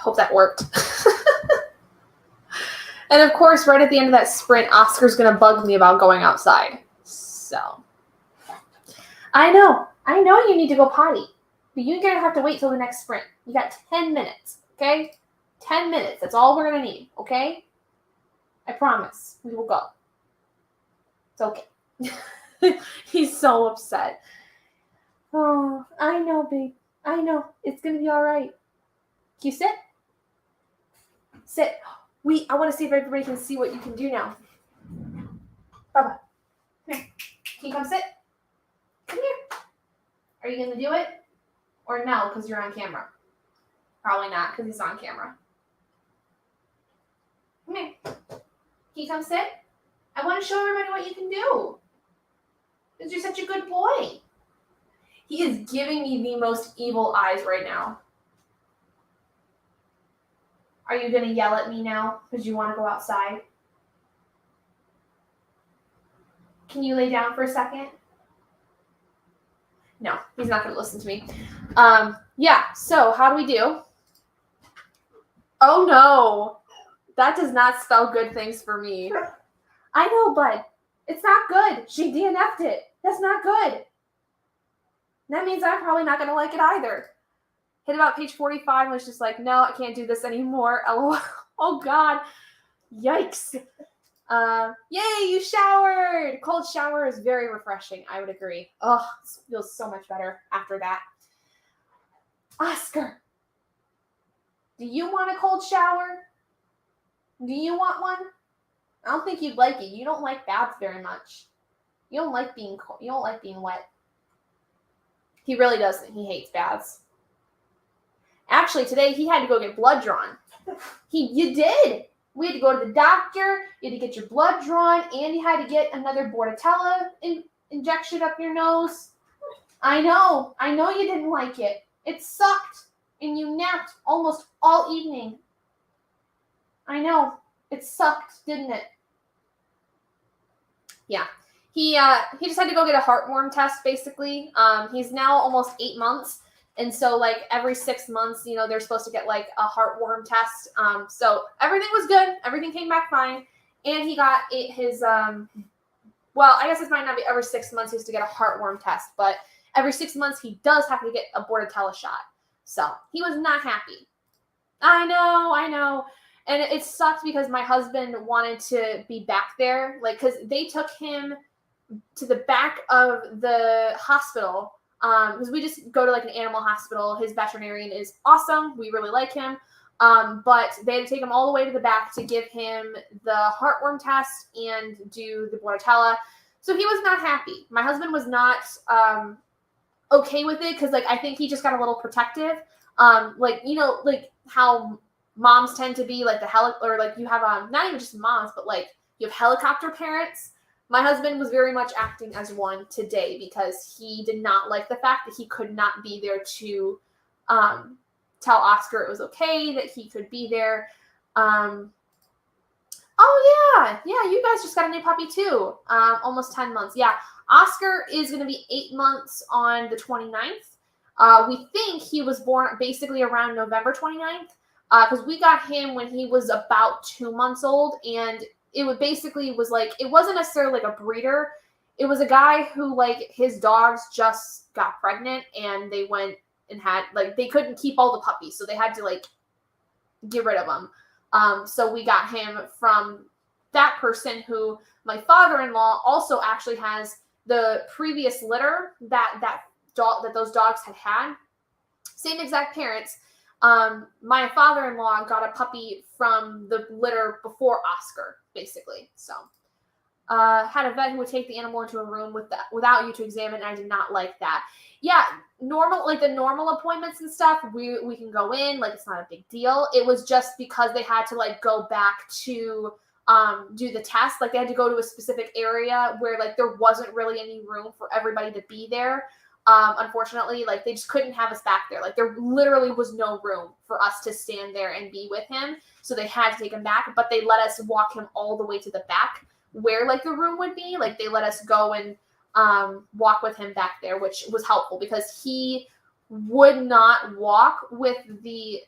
Hope that worked. And of course, right at the end of that sprint, Oscar's going to bug me about going outside. So, I know you need to go potty, but you're going to have to wait till the next sprint. You got 10 minutes, okay? 10 minutes. That's all we're going to need, okay? I promise. We will go. It's okay. He's so upset. Oh, I know, babe. I know. It's going to be all right. Can you sit? Sit. I want to see if everybody can see what you can do now. Baba. Come here. Can you come sit? Come here. Are you going to do it? Or no, because you're on camera? Probably not, because he's on camera. Come here. Can you come sit? I want to show everybody what you can do. Because you're such a good boy. He is giving me the most evil eyes right now. Are you going to yell at me now because you want to go outside? Can you lay down for a second? No, he's not going to listen to me. Yeah, so how do we do? Oh, no. That does not spell good things for me. I know, bud. It's not good. She DNF'd it. That's not good. That means I'm probably not going to like it either. Hit about page 45 and was just like, no, I can't do this anymore. LOL. Oh, God. Yikes. Yay, you showered. Cold shower is very refreshing. I would agree. Oh, it feels so much better after that. Oscar, do you want a cold shower? Do you want one? I don't think you'd like it. You don't like baths very much. You don't like being cold. You don't like being wet. He really doesn't. He hates baths. Actually, today he had to go get blood drawn. You did. We had to go to the doctor. You had to get your blood drawn, and you had to get another Bordetella injection up your nose. I know you didn't like it. It sucked, and you napped almost all evening. I know. It sucked, didn't it? Yeah. He just had to go get a heartworm test, basically. He's now almost 8 months. And so, like, every 6 months, they're supposed to get, like, a heartworm test. So everything was good. Everything came back fine. And he got his, well, I guess it might not be every 6 months he has to get a heartworm test. But every 6 months he does have to get a Bordetella shot. So he was not happy. I know. And it sucked because my husband wanted to be back there. Like, because they took him to the back of the hospital. Because we just go to like an animal hospital. His veterinarian is awesome. We really like him. But they had to take him all the way to the back to give him the heartworm test and do the Bordetella. So he was not happy. My husband was not okay with it because, like, I think he just got a little protective. Like how moms tend to be, like or like you have not even just moms, but like you have helicopter parents. My husband was very much acting as one today because he did not like the fact that he could not be there to tell Oscar it was okay, that he could be there. Oh, yeah, you guys just got a new puppy too. Almost 10 months. Yeah, Oscar is going to be 8 months on the 29th. We think he was born basically around November 29th because we got him when he was about 2 months old, and it was like, it wasn't necessarily like a breeder. It was a guy who, like, his dogs just got pregnant and they went and had, like, they couldn't keep all the puppies. So they had to, like, get rid of them. So we got him from that person who my father-in-law also actually has the previous litter that those dogs had. Same exact parents. My father-in-law got a puppy from the litter before Oscar, basically. So, had a vet who would take the animal into a room without you to examine, and I did not like that. Yeah, the normal appointments and stuff, we can go in, like, it's not a big deal. It was just because they had to, like, go back to do the test. Like, they had to go to a specific area where, like, there wasn't really any room for everybody to be there. Unfortunately, like, they just couldn't have us back there. Like, there literally was no room for us to stand there and be with him. So they had to take him back, but they let us walk him all the way to the back where, like, the room would be. Like, they let us go and walk with him back there, which was helpful because he would not walk with the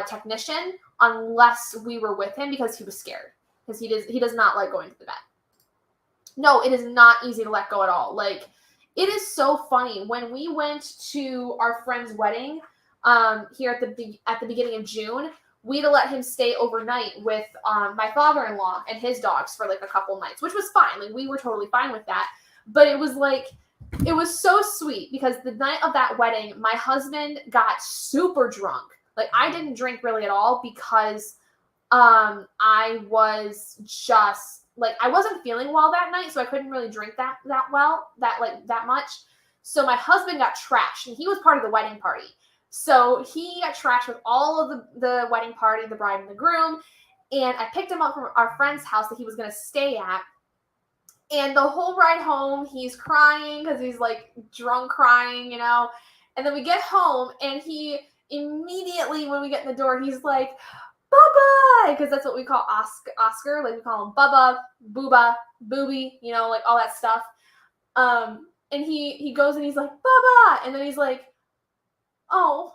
technician unless we were with him because he was scared because he does not like going to the vet. No, it is not easy to let go at all. Like, it is so funny when we went to our friend's wedding here at the beginning of June. We had to let him stay overnight with my father-in-law and his dogs for like a couple nights, which was fine. Like, we were totally fine with that. But it was like, it was so sweet because the night of that wedding, my husband got super drunk. Like, I didn't drink really at all because I was just like, I wasn't feeling well that night, so I couldn't really drink that much. So my husband got trashed, and he was part of the wedding party. So he got trashed with all of the wedding party, the bride and the groom, and I picked him up from our friend's house that he was going to stay at. And the whole ride home, he's crying because he's like drunk crying, you know. And then we get home, and he immediately, when we get in the door, he's like, Bubba, because that's what we call Oscar. Like, we call him Bubba, Booba, Booby, you know, like all that stuff. And he goes and he's like, Bubba, and then he's like, oh,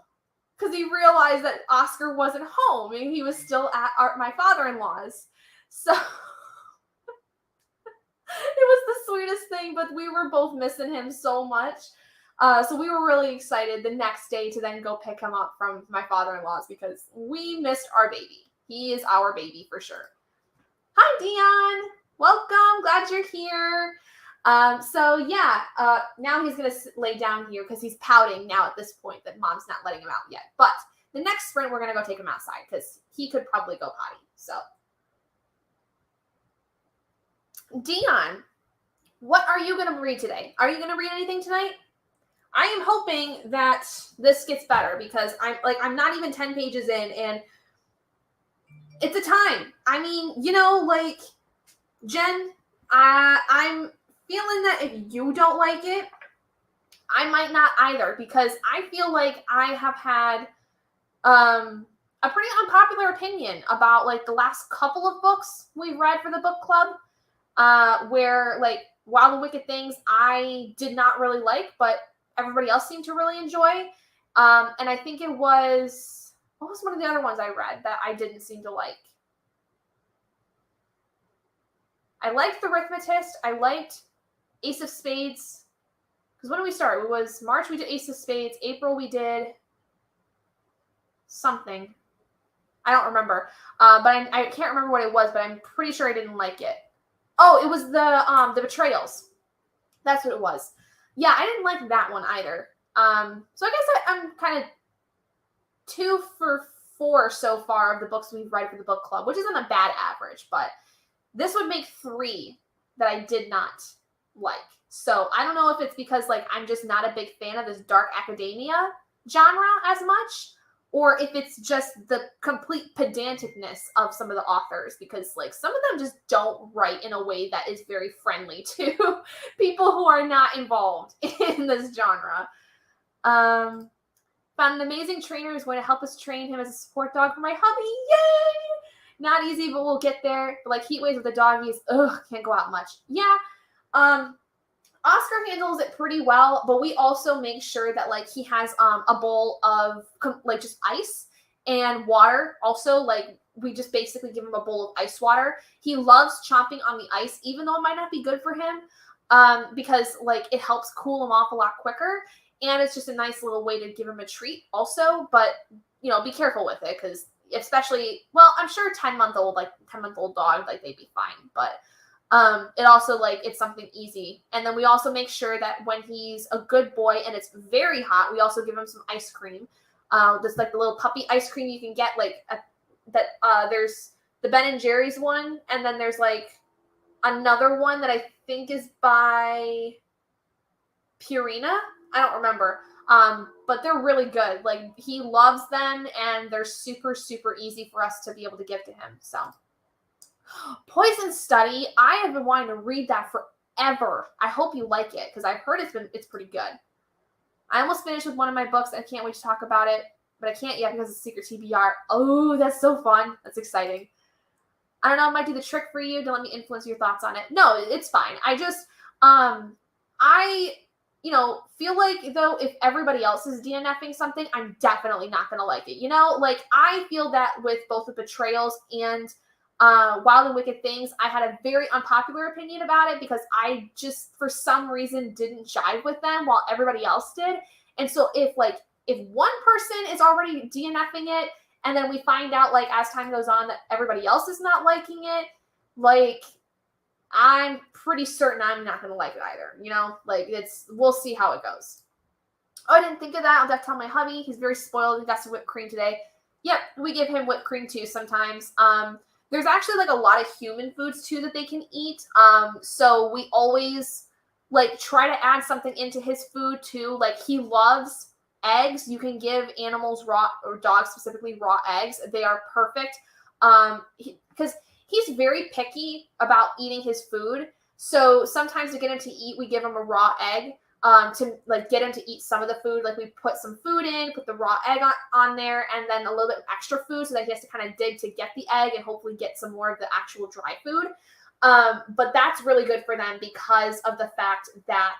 because he realized that Oscar wasn't home and he was still at my father-in-law's. So it was the sweetest thing, but we were both missing him so much. So we were really excited the next day to then go pick him up from my father-in-law's because we missed our baby. He is our baby for sure. Hi, Dion. Welcome. Glad you're here. So yeah, now he's going to lay down here because he's pouting now at this point that mom's not letting him out yet. But the next sprint, we're going to go take him outside because he could probably go potty. So Dion, what are you going to read today? Are you going to read anything tonight? I am hoping that this gets better because I'm not even 10 pages in and it's a time. I mean, you know, like, Jen, I'm feeling that if you don't like it, I might not either because I feel like I have had a pretty unpopular opinion about like the last couple of books we've read for the book club where like Wild and Wicked Things I did not really like, but everybody else seemed to really enjoy. And I think it was, what was one of the other ones I read that I didn't seem to like? I liked The Arithmetist. I liked Ace of Spades. Because when did we start? It was March we did Ace of Spades. April we did something. I don't remember. But I can't remember what it was, but I'm pretty sure I didn't like it. Oh, it was the Betrayals. That's what it was. Yeah, I didn't like that one either. So I guess I'm kind of 2 for 4 so far of the books we've read for the book club, which isn't a bad average, but this would make 3 that I did not like. So I don't know if it's because like I'm just not a big fan of this dark academia genre as much, or if it's just the complete pedanticness of some of the authors, because like some of them just don't write in a way that is very friendly to people who are not involved in this genre. Found an amazing trainer who's going to help us train him as a support dog for my hubby. Yay! Not easy, but we'll get there. But like Heatwaves with the doggies, can't go out much. Yeah. Oscar handles it pretty well, but we also make sure that like he has a bowl of like just ice and water. Also, like we just basically give him a bowl of ice water. He loves chomping on the ice, even though it might not be good for him, because like it helps cool him off a lot quicker, and it's just a nice little way to give him a treat also. But you know, be careful with it because especially, well, I'm sure 10-month-old dog, like they'd be fine, but it also like it's something easy. And then we also make sure that when he's a good boy and it's very hot, we also give him some ice cream. Just like the little puppy ice cream you can get like there's the Ben and Jerry's one, and then there's like another one that I think is by Purina. I don't remember. But they're really good. Like he loves them and they're super, super easy for us to be able to give to him. So Poison Study, I have been wanting to read that forever. I hope you like it because I've heard it's pretty good. I almost finished with one of my books. I can't wait to talk about it, but I can't yet because it's secret TBR. Oh, that's so fun. That's exciting. I don't know, it might do the trick for you to let me influence your thoughts on it. No, it's fine. I just, feel like, though, if everybody else is DNFing something, I'm definitely not going to like it. Like, I feel that with both the Betrayals and Wild and Wicked Things, I had a very unpopular opinion about it because I just, for some reason, didn't jive with them while everybody else did. And so if one person is already DNFing it, and then we find out, like, as time goes on that everybody else is not liking it, like, I'm pretty certain I'm not going to like it either, Like, we'll see how it goes. Oh, I didn't think of that. I'll have to tell my hubby. He's very spoiled. He got some whipped cream today. Yep, we give him whipped cream too sometimes. There's actually, like, a lot of human foods too that they can eat. So we always, like, try to add something into his food too. Like, he loves eggs. You can give animals raw, or dogs specifically, raw eggs. They are perfect. Because he's very picky about eating his food. So sometimes to get him to eat, we give him a raw egg to, like, get him to eat some of the food. Like, we put some food in, put the raw egg on there, and then a little bit of extra food so that he has to kind of dig to get the egg and hopefully get some more of the actual dry food. But that's really good for them because of the fact that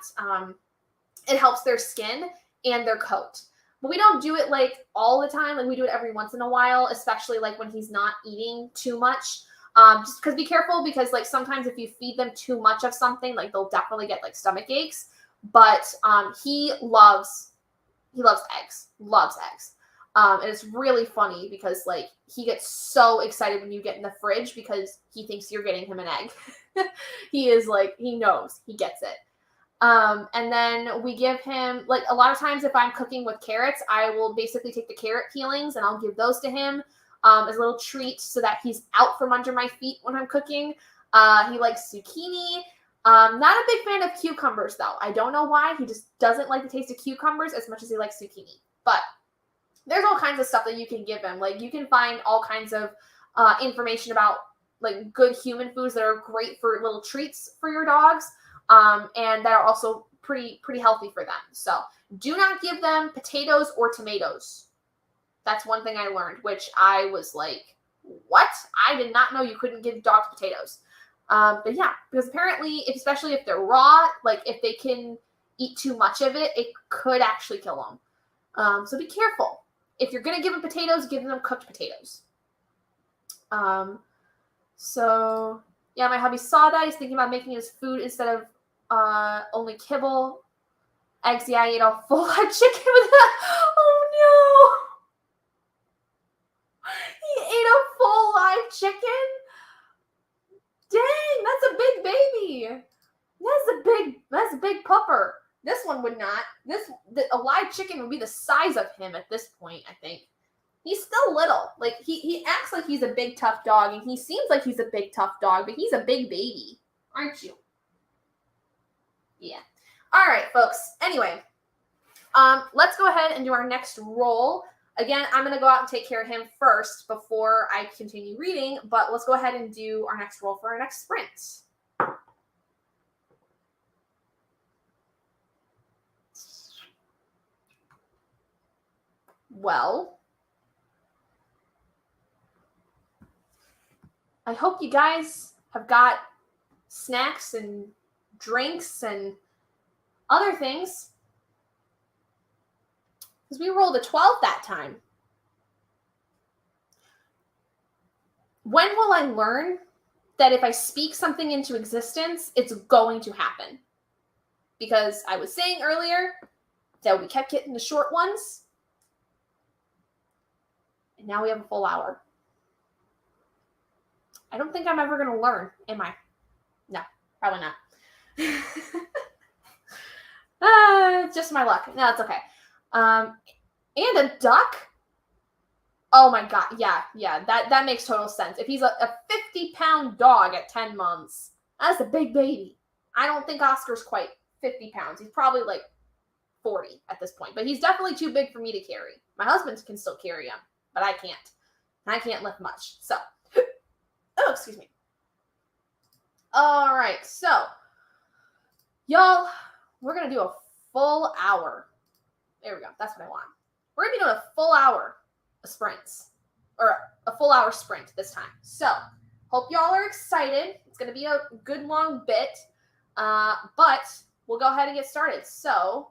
it helps their skin and their coat. But we don't do it, like, all the time. Like, we do it every once in a while, especially, like, when he's not eating too much. Just because, be careful, because, like, sometimes if you feed them too much of something, like, they'll definitely get, like, stomach aches. But he loves eggs. And it's really funny because, like, he gets so excited when you get in the fridge because he thinks you're getting him an egg. He is, like, he knows, he gets it. And then we give him, like, a lot of times if I'm cooking with carrots, I will basically take the carrot peelings and I'll give those to him as a little treat so that he's out from under my feet when I'm cooking. He likes zucchini. Not a big fan of cucumbers, though. I don't know why. He just doesn't like the taste of cucumbers as much as he likes zucchini. But there's all kinds of stuff that you can give him. Like, you can find all kinds of information about, like, good human foods that are great for little treats for your dogs, and that are also pretty healthy for them. So do not give them potatoes or tomatoes. That's one thing I learned, which I was like, what? I did not know you couldn't give dogs potatoes. But yeah, because apparently, especially if they're raw, like, if they can eat too much of it, it could actually kill them. So be careful. If you're going to give them potatoes, give them cooked potatoes. So yeah, my hubby saw that. He's thinking about making his food instead of only kibble. Eggs, yeah, I ate a full live chicken with that. Oh no! He ate a full live chicken? Dang, that's a big baby. That's a big pupper. This one would not. A live chicken would be the size of him at this point, I think. He's still little. Like, he acts like he's a big tough dog, and he seems like he's a big tough dog, but he's a big baby. Aren't you? Yeah. All right, folks. Anyway, let's go ahead and do our next roll. Again, I'm going to go out and take care of him first before I continue reading, but let's go ahead and do our next roll for our next sprint. Well, I hope you guys have got snacks and drinks and other things, because we rolled a 12 that time. When will I learn that if I speak something into existence, it's going to happen? Because I was saying earlier that we kept getting the short ones, and now we have a full hour. I don't think I'm ever going to learn, am I? No, probably not. Just my luck. No, it's okay. And a duck? Oh my god, yeah, that makes total sense. If he's a 50-pound dog at 10 months, that's a big baby. I don't think Oscar's quite 50 pounds. He's probably like 40 at this point, but he's definitely too big for me to carry. My husband can still carry him, but I can't. I can't lift much, so. Oh, excuse me. All right, so, y'all, we're going to do a full hour. There we go. That's what I want. We're going to be doing a full hour of sprints, or a full hour sprint this time. So, hope y'all are excited. It's going to be a good long bit, but we'll go ahead and get started. So,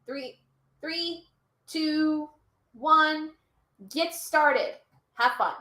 three, 2, 1, get started. Have fun.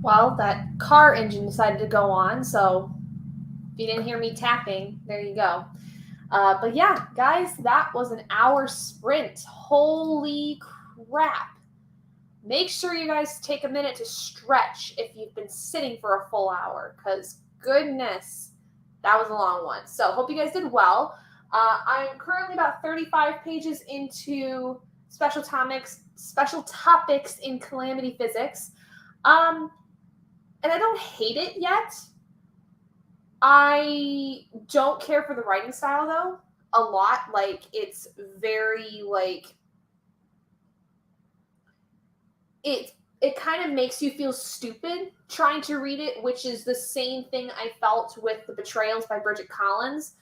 Well, that car engine decided to go on, so if you didn't hear me tapping, there you go. But yeah, guys, that was an hour sprint. Holy crap. Make sure you guys take a minute to stretch if you've been sitting for a full hour, because goodness, that was a long one. So hope you guys did well. I'm currently about 35 pages into special topics in Calamity Physics. And I don't hate it yet. I don't care for the writing style, though, a lot. Like, it's very, like, it kind of makes you feel stupid trying to read it, which is the same thing I felt with The Betrayals by Bridget Collins.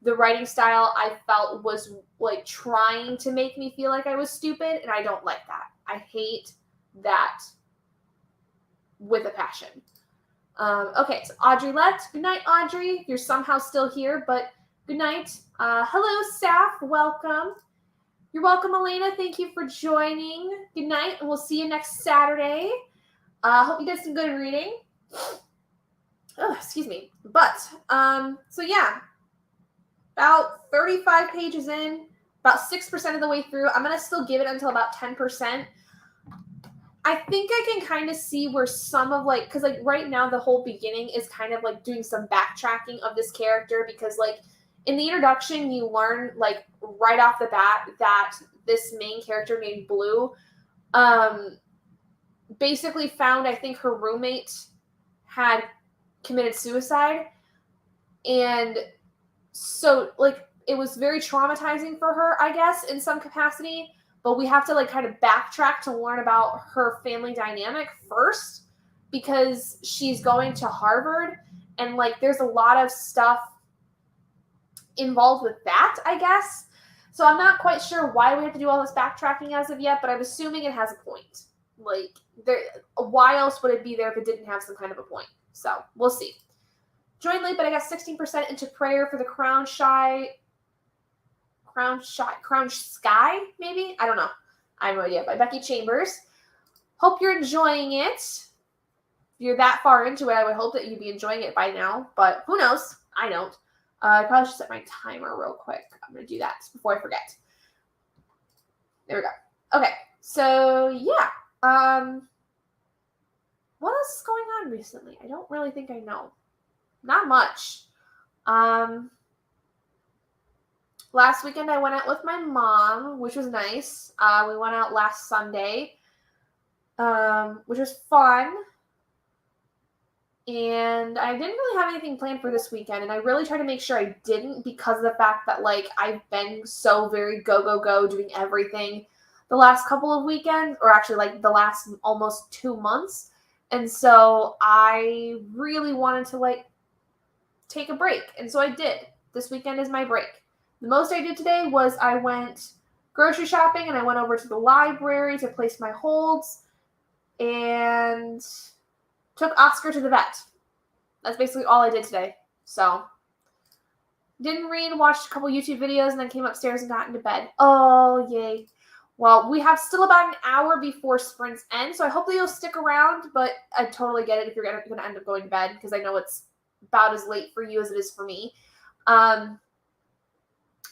The writing style I felt was, like, trying to make me feel like I was stupid, and I don't like that. I hate that with a passion. Okay, so Audrey left. Good night, Audrey. You're somehow still here, but good night. Hello, Saf. Welcome. You're welcome, Elena. Thank you for joining. Good night, and we'll see you next Saturday. Hope you did some good reading. Oh, excuse me. But, so yeah, about 35 pages in, about 6% of the way through. I'm going to still give it until about 10%. I think I can kind of see where some of, like, because, like, right now the whole beginning is kind of, like, doing some backtracking of this character because, like, in the introduction, you learn, like, right off the bat that this main character named Blue basically found, I think, her roommate had committed suicide. And so, like, it was very traumatizing for her, I guess, in some capacity. But we have to, like, kind of backtrack to learn about her family dynamic first because she's going to Harvard. And, like, there's a lot of stuff involved with that, I guess. So I'm not quite sure why we have to do all this backtracking as of yet, but I'm assuming it has a point. Like, why else would it be there if it didn't have some kind of a point? So we'll see. Joined late, but I got 16% into prayer for the Crown Sky, maybe? I don't know. I have no idea. By Becky Chambers. Hope you're enjoying it. If you're that far into it, I would hope that you'd be enjoying it by now, but who knows? I don't. I probably should set my timer real quick. I'm going to do that before I forget. There we go. Okay. So, yeah. What else is going on recently? I don't really think I know. Not much. Last weekend I went out with my mom, which was nice. We went out last Sunday, which was fun. And I didn't really have anything planned for this weekend, and I really tried to make sure I didn't because of the fact that, like, I've been so very go doing everything the last couple of weekends, or actually, like, the last almost 2 months. And so I really wanted to, like, take a break. And so I did. This weekend is my break. The most I did today was I went grocery shopping and I went over to the library to place my holds and took Oscar to the vet. That's basically all I did today. So, didn't read, watched a couple YouTube videos, and then came upstairs and got into bed. Oh, yay. Well, we have still about an hour before sprints end, so I hope that you'll stick around, but I totally get it if you're going to end up going to bed, because I know it's about as late for you as it is for me.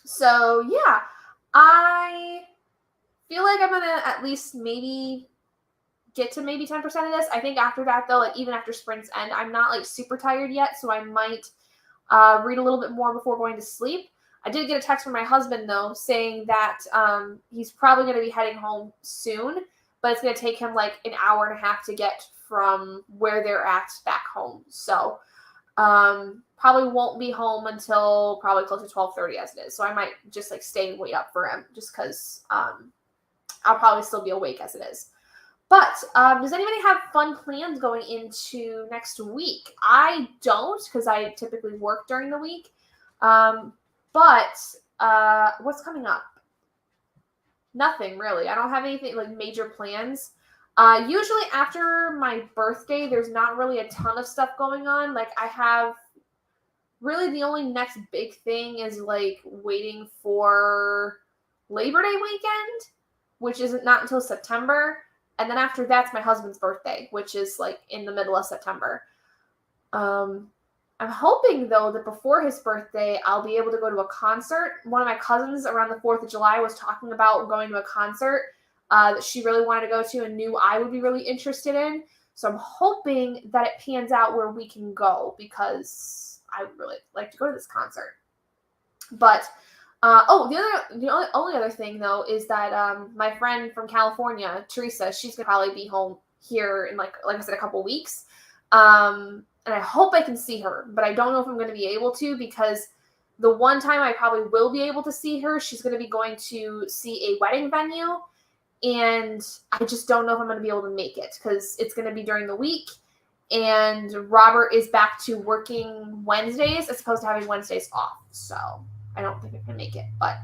So, yeah. I feel like I'm going to at least maybe get to maybe 10% of this. I think after that, though, like, even after sprints end, I'm not, like, super tired yet, so I might read a little bit more before going to sleep. I did get a text from my husband, though, saying that he's probably going to be heading home soon, but it's going to take him, like, an hour and a half to get from where they're at back home. So probably won't be home until probably close to 12:30 as it is. So I might just, like, stay and wait up for him just because I'll probably still be awake as it is. But does anybody have fun plans going into next week? I don't, because I typically work during the week. But what's coming up? Nothing, really. I don't have anything, like, major plans. Usually after my birthday, there's not really a ton of stuff going on. Like, I have really the only next big thing is, like, waiting for Labor Day weekend, which isn't not until September. And then after that's my husband's birthday, which is like in the middle of September. I'm hoping, though, that before his birthday, I'll be able to go to a concert. One of my cousins around the 4th of July was talking about going to a concert that she really wanted to go to and knew I would be really interested in. So I'm hoping that it pans out where we can go because I would really like to go to this concert. But, the only other thing, though, is that my friend from California, Teresa, she's going to probably be home here in, like I said, a couple weeks. And I hope I can see her, but I don't know if I'm going to be able to because the one time I probably will be able to see her, she's going to be going to see a wedding venue. And I just don't know if I'm going to be able to make it because it's going to be during the week. And Robert is back to working Wednesdays as opposed to having Wednesdays off. So I don't think I can make it. But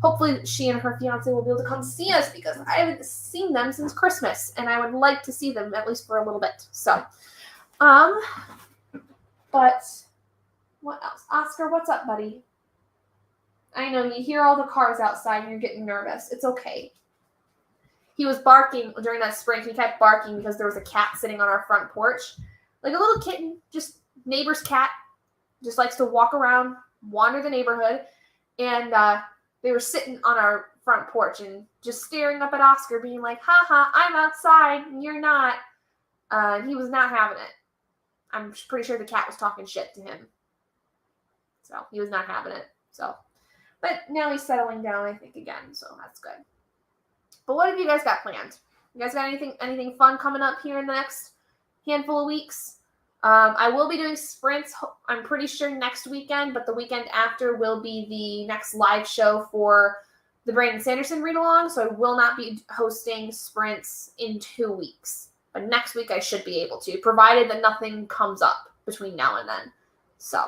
hopefully she and her fiance will be able to come see us because I haven't seen them since Christmas. And I would like to see them at least for a little bit. So, but what else? Oscar, what's up, buddy? I know you hear all the cars outside and you're getting nervous. It's okay. He was barking during that sprint. He kept barking because there was a cat sitting on our front porch. Like a little kitten, just neighbor's cat. Just likes to walk around, wander the neighborhood. And they were sitting on our front porch and just staring up at Oscar being like, haha, I'm outside and you're not. And he was not having it. I'm pretty sure the cat was talking shit to him. So he was not having it. So, but now he's settling down, I think, again. So that's good. But what have you guys got planned? You guys got anything fun coming up here in the next handful of weeks? I will be doing sprints, I'm pretty sure, next weekend, but the weekend after will be the next live show for the Brandon Sanderson read-along, so I will not be hosting sprints in 2 weeks. But next week I should be able to, provided that nothing comes up between now and then. So.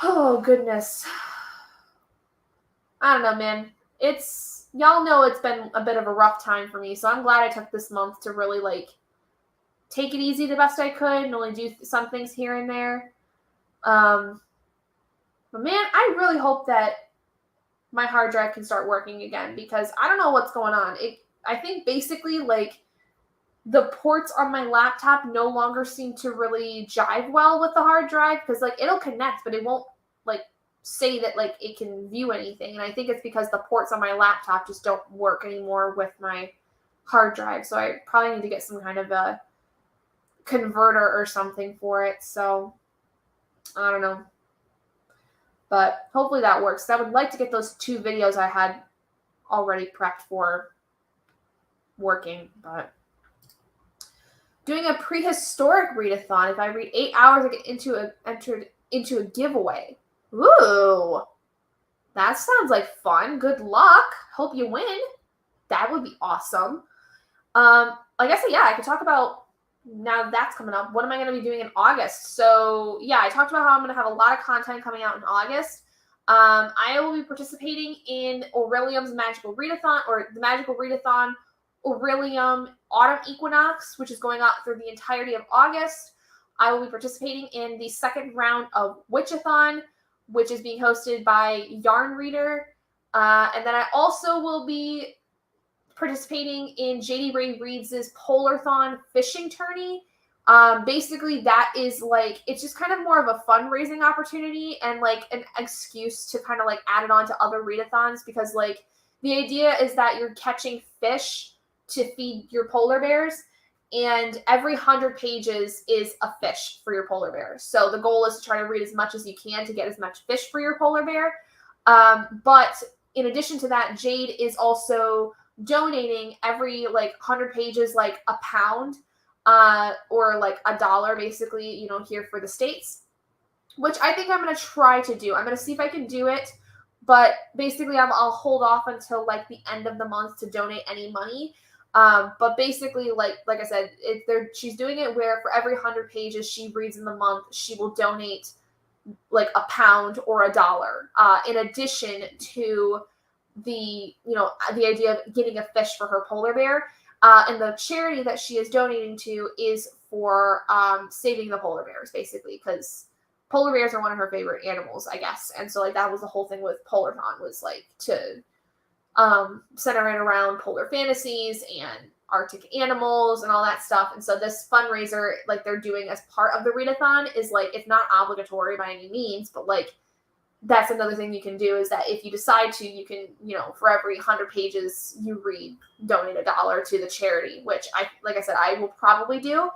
Oh, goodness. I don't know, man. Y'all know it's been a bit of a rough time for me, so I'm glad I took this month to really, take it easy the best I could and only do some things here and there. But, man, I really hope that my hard drive can start working again because I don't know what's going on. I think basically, the ports on my laptop no longer seem to really jive well with the hard drive because, it'll connect, but it won't, say that, it can view anything. And I think it's because the ports on my laptop just don't work anymore with my hard drive. So I probably need to get some kind of a converter or something for it. So, I don't know. But hopefully that works. I would like to get those 2 videos I had already prepped for working, but doing a prehistoric readathon. If I read 8 hours, I get entered into a giveaway. Ooh, that sounds like fun. Good luck. Hope you win. That would be awesome. Like I said, yeah, I could talk about now that's coming up. What am I going to be doing in August? So yeah, I talked about how I'm going to have a lot of content coming out in August. I will be participating in Aurelium's Magical Readathon, or the Magical Readathon Aurelium Autumn Equinox, which is going on through the entirety of August. I will be participating in the second round of Witchathon, which is being hosted by Yarn Reader. And then I also will be participating in JD Ray Reads' Polarthon fishing tourney. Basically, that is it's just kind of more of a fundraising opportunity and an excuse to kind of add it on to other readathons because the idea is that you're catching fish to feed your polar bears. And every 100 pages is a fish for your polar bear. So the goal is to try to read as much as you can to get as much fish for your polar bear. But in addition to that, Jade is also donating every 100 pages a pound or $1 basically, here for the States, which I think I'm going to try to do. I'm going to see if I can do it. But basically, I'll hold off until the end of the month to donate any money. But basically, like I said, she's doing it where for every 100 pages she reads in the month, she will donate a pound or $1. In addition to the idea of getting a fish for her polar bear. And the charity that she is donating to is for saving the polar bears, basically, because polar bears are one of her favorite animals, I guess. And so that was the whole thing with Polarthon was to centering around polar fantasies and Arctic animals and all that stuff. And so this fundraiser, like they're doing as part of the readathon, is like, it's not obligatory by any means, but like that's another thing you can do, is that if you decide to, you can, for every 100 pages you read, donate $1 to the charity, which like I said, I will probably do.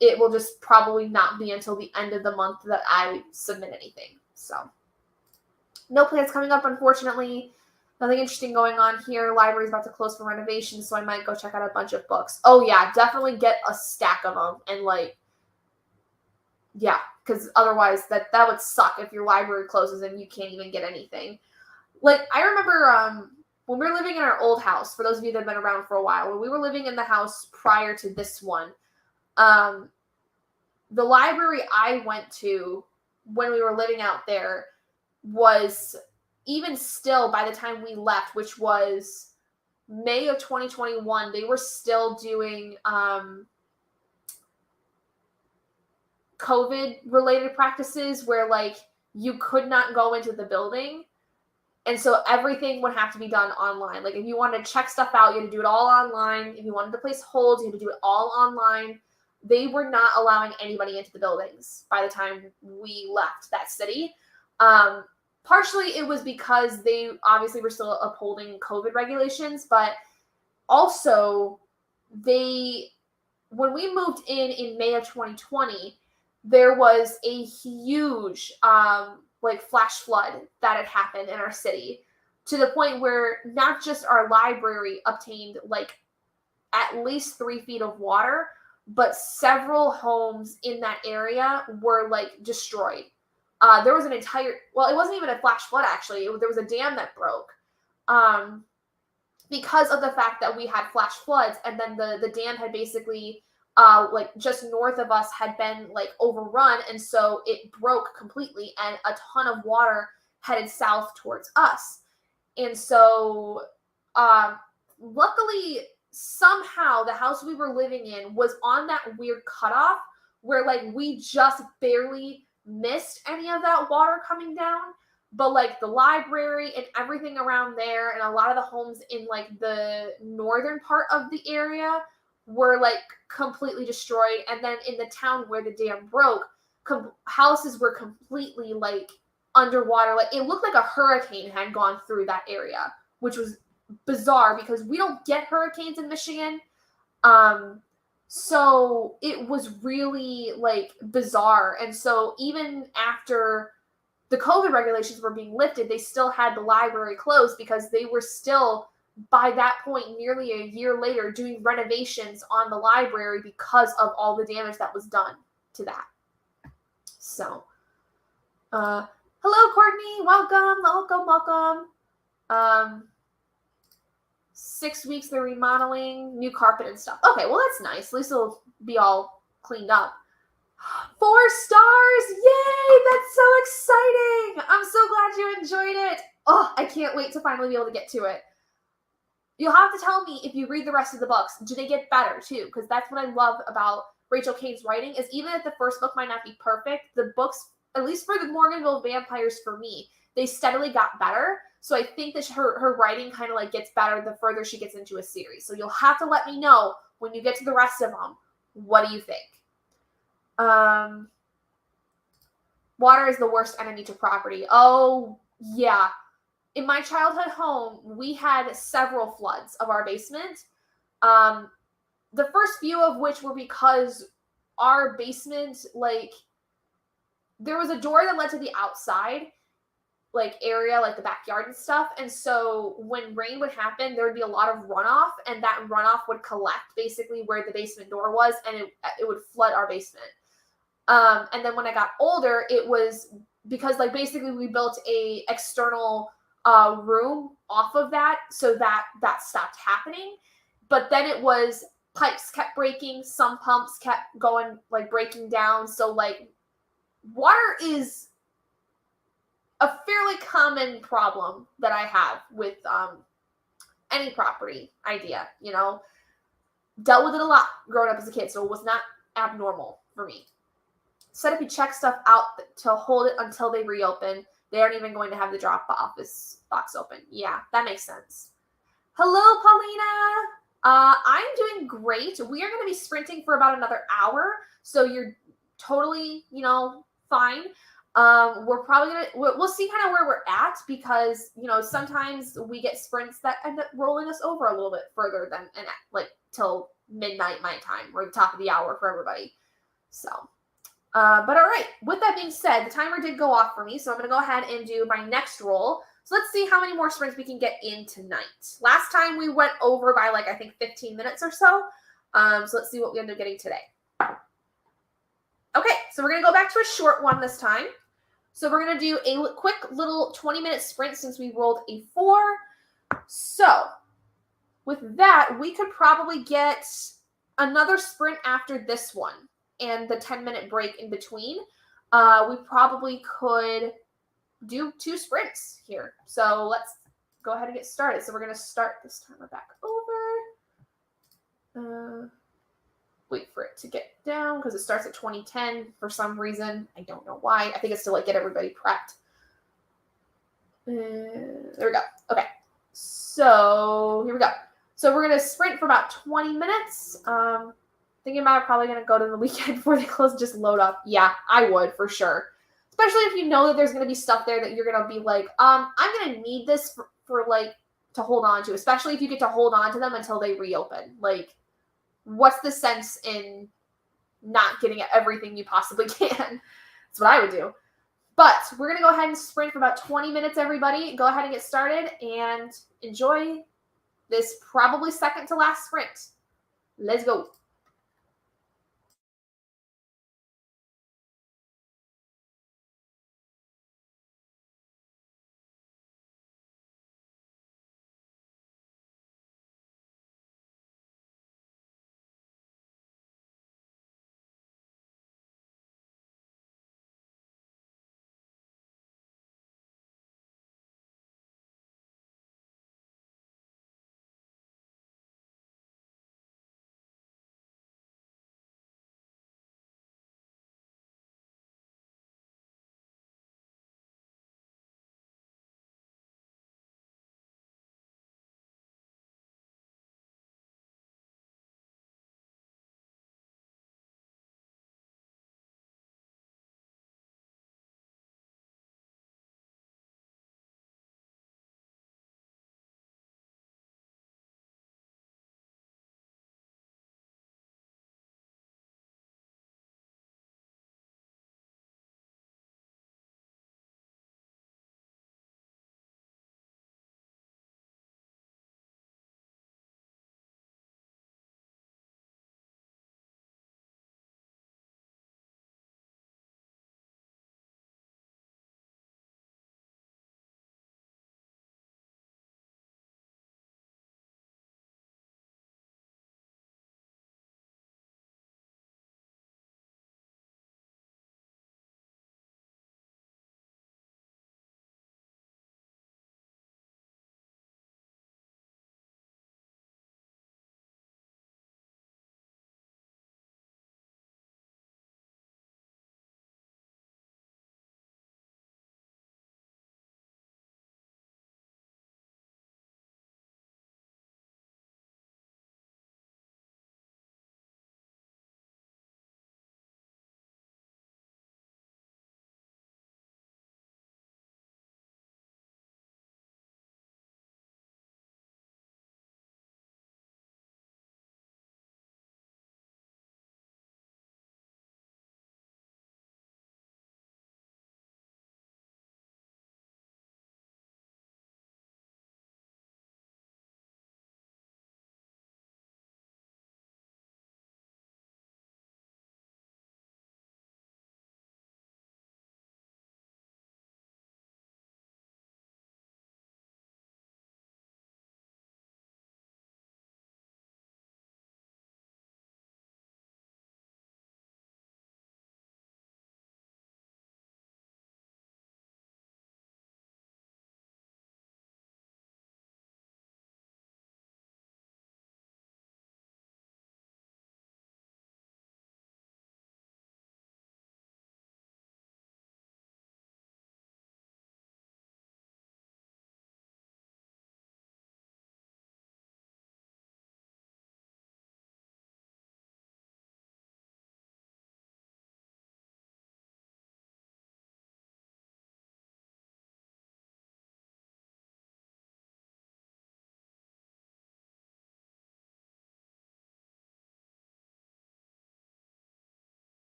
It will just probably not be until the end of the month that I submit anything. So no plans coming up, unfortunately. Nothing interesting going on here. Library's about to close for renovation, so I might go check out a bunch of books. Oh yeah, definitely get a stack of them, and like, yeah, because otherwise that would suck if your library closes and you can't even get anything. Like, I remember when we were living in our old house, for those of you that have been around for a while, when we were living in the house prior to this one, the library I went to when we were living out there was, even still, by the time we left, which was May of 2021, they were still doing COVID-related practices where, like, you could not go into the building. And so everything would have to be done online. Like, if you wanted to check stuff out, you had to do it all online. If you wanted to place holds, you had to do it all online. They were not allowing anybody into the buildings by the time we left that city. Partially it was because they obviously were still upholding COVID regulations, but also when we moved in May of 2020, there was a huge like flash flood that had happened in our city, to the point where not just our library obtained like at least 3 feet of water, but several homes in that area were like destroyed. There was it wasn't even a flash flood, actually. There was a dam that broke because of the fact that we had flash floods, and then the dam had basically, like just north of us, had been like overrun, and so it broke completely, and a ton of water headed south towards us. And so luckily, somehow the house we were living in was on that weird cutoff where like we just barely missed any of that water coming down, but like the library and everything around there and a lot of the homes in like the northern part of the area were like completely destroyed. And then in the town where the dam broke, houses were completely like underwater. Like, it looked like a hurricane had gone through that area, which was bizarre because we don't get hurricanes in Michigan. So it was really like bizarre. And so even after the COVID regulations were being lifted, they still had the library closed because they were still, by that point, nearly a year later, doing renovations on the library because of all the damage that was done to that. So, hello, Courtney. Welcome. 6 weeks they're remodeling, new carpet and stuff. Okay, well, that's nice. At least it'll be all cleaned up. 4 stars! Yay! That's so exciting! I'm so glad you enjoyed it. Oh, I can't wait to finally be able to get to it. You'll have to tell me if you read the rest of the books. Do they get better too? Because that's what I love about Rachel Cain's writing, is even if the first book might not be perfect, the books, at least for the Morganville Vampires for me, they steadily got better. So I think that her writing kind of like gets better the further she gets into a series. So you'll have to let me know when you get to the rest of them. What do you think? Water is the worst enemy to property. Oh, yeah. In my childhood home, we had several floods of our basement. The first few of which were because our basement, like, there was a door that led to the outside, like, area, like the backyard and stuff. And so when rain would happen, there would be a lot of runoff, and that runoff would collect basically where the basement door was, and it would flood our basement. And then when I got older, it was because, like, basically we built a external room off of that, so that stopped happening. But then it was pipes kept breaking, some pumps kept going, like, breaking down. So, like, water is a fairly common problem that I have with any property idea, you know. Dealt with it a lot growing up as a kid, so it was not abnormal for me. Said if you check stuff out to hold it until they reopen, They aren't even going to have the drop office box open. Yeah, that makes sense. Hello, Paulina. I'm doing great. We are going to be sprinting for about another hour, so you're totally, fine. We're probably we'll see kind of where we're at, because sometimes we get sprints that end up rolling us over a little bit further than till midnight my time, or the top of the hour for everybody. So, but all right. With that being said, the timer did go off for me, so I'm going to go ahead and do my next roll. So let's see how many more sprints we can get in tonight. Last time we went over by I think 15 minutes or so. So let's see what we end up getting today. Okay, so we're going to go back to a short one this time. So we're going to do a quick little 20-minute sprint since we rolled a 4. So with that, we could probably get another sprint after this one and the 10-minute break in between. We probably could do 2 sprints here. So let's go ahead and get started. So we're going to start this timer back over. Wait for it to get down because it starts at 2010 for some reason. I don't know why. I think it's to get everybody prepped. There we go. Okay. So here we go. So we're going to sprint for about 20 minutes. Thinking about probably going to go to the weekend before they close, just load up. Yeah, I would for sure. Especially if you know that there's going to be stuff there that you're going to be like, I'm going to need this for to hold on to, especially if you get to hold on to them until they reopen. What's the sense in not getting everything you possibly can? That's what I would do. But we're going to go ahead and sprint for about 20 minutes, everybody. Go ahead and get started and enjoy this probably second to last sprint. Let's go.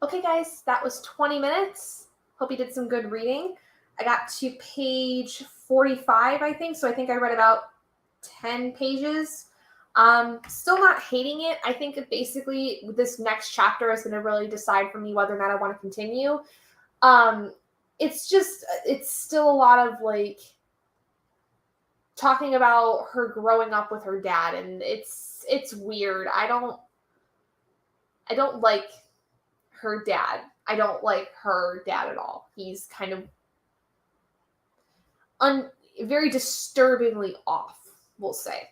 Okay, guys, that was 20 minutes. Hope you did some good reading. I got to page 45, I think. So I think I read about 10 pages. Still not hating it. I think that basically this next chapter is going to really decide for me whether or not I want to continue. It's still a lot of like talking about her growing up with her dad, and it's weird. I don't like her dad. I don't like her dad at all. He's kind of very disturbingly off, we'll say.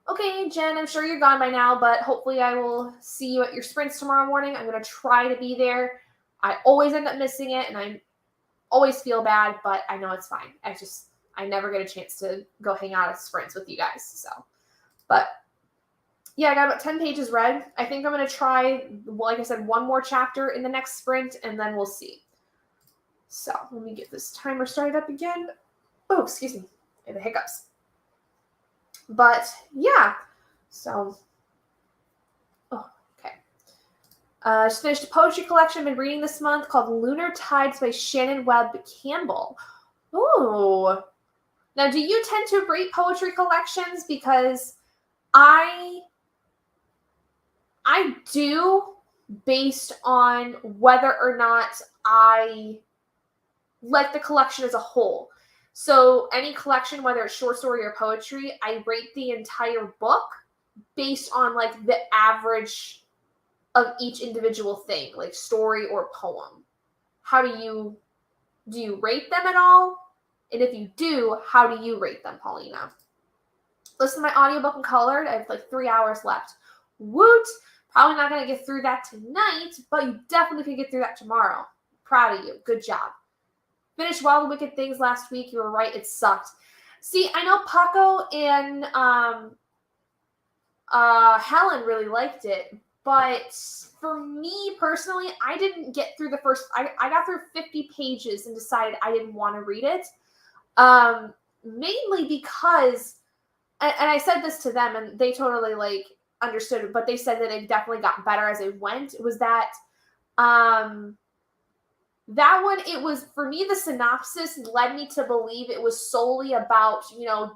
Okay, Jen, I'm sure you're gone by now, but hopefully I will see you at your sprints tomorrow morning. I'm going to try to be there. I always end up missing it, and I always feel bad, but I know it's fine. I never get a chance to go hang out at sprints with you guys, so. But, yeah, I got about 10 pages read. I think I'm going to try, like I said, one more chapter in the next sprint, and then we'll see. So, let me get this timer started up again. Oh, excuse me. I have the hiccups. But, yeah. So, okay. Just finished a poetry collection I've been reading this month called Lunar Tides by Shannon Webb Campbell. Ooh. Now, do you tend to rate poetry collections? Because I do, based on whether or not I like the collection as a whole. So any collection, whether it's short story or poetry, I rate the entire book based on like the average of each individual thing, like story or poem. Do you rate them at all? And if you do, how do you rate them, Paulina? Listen to my audiobook in colored. I have like 3 hours left. Woot! Probably not going to get through that tonight, but you definitely can get through that tomorrow. Proud of you. Good job. Finished Wild and Wicked Things last week. You were right. It sucked. See, I know Paco and Helen really liked it, but for me personally, I didn't get through the first. I got through 50 pages and decided I didn't want to read it. Mainly because, and I said this to them, and they totally like understood it, but they said that it definitely got better as it went. It was that that one, it was, for me, the synopsis led me to believe it was solely about,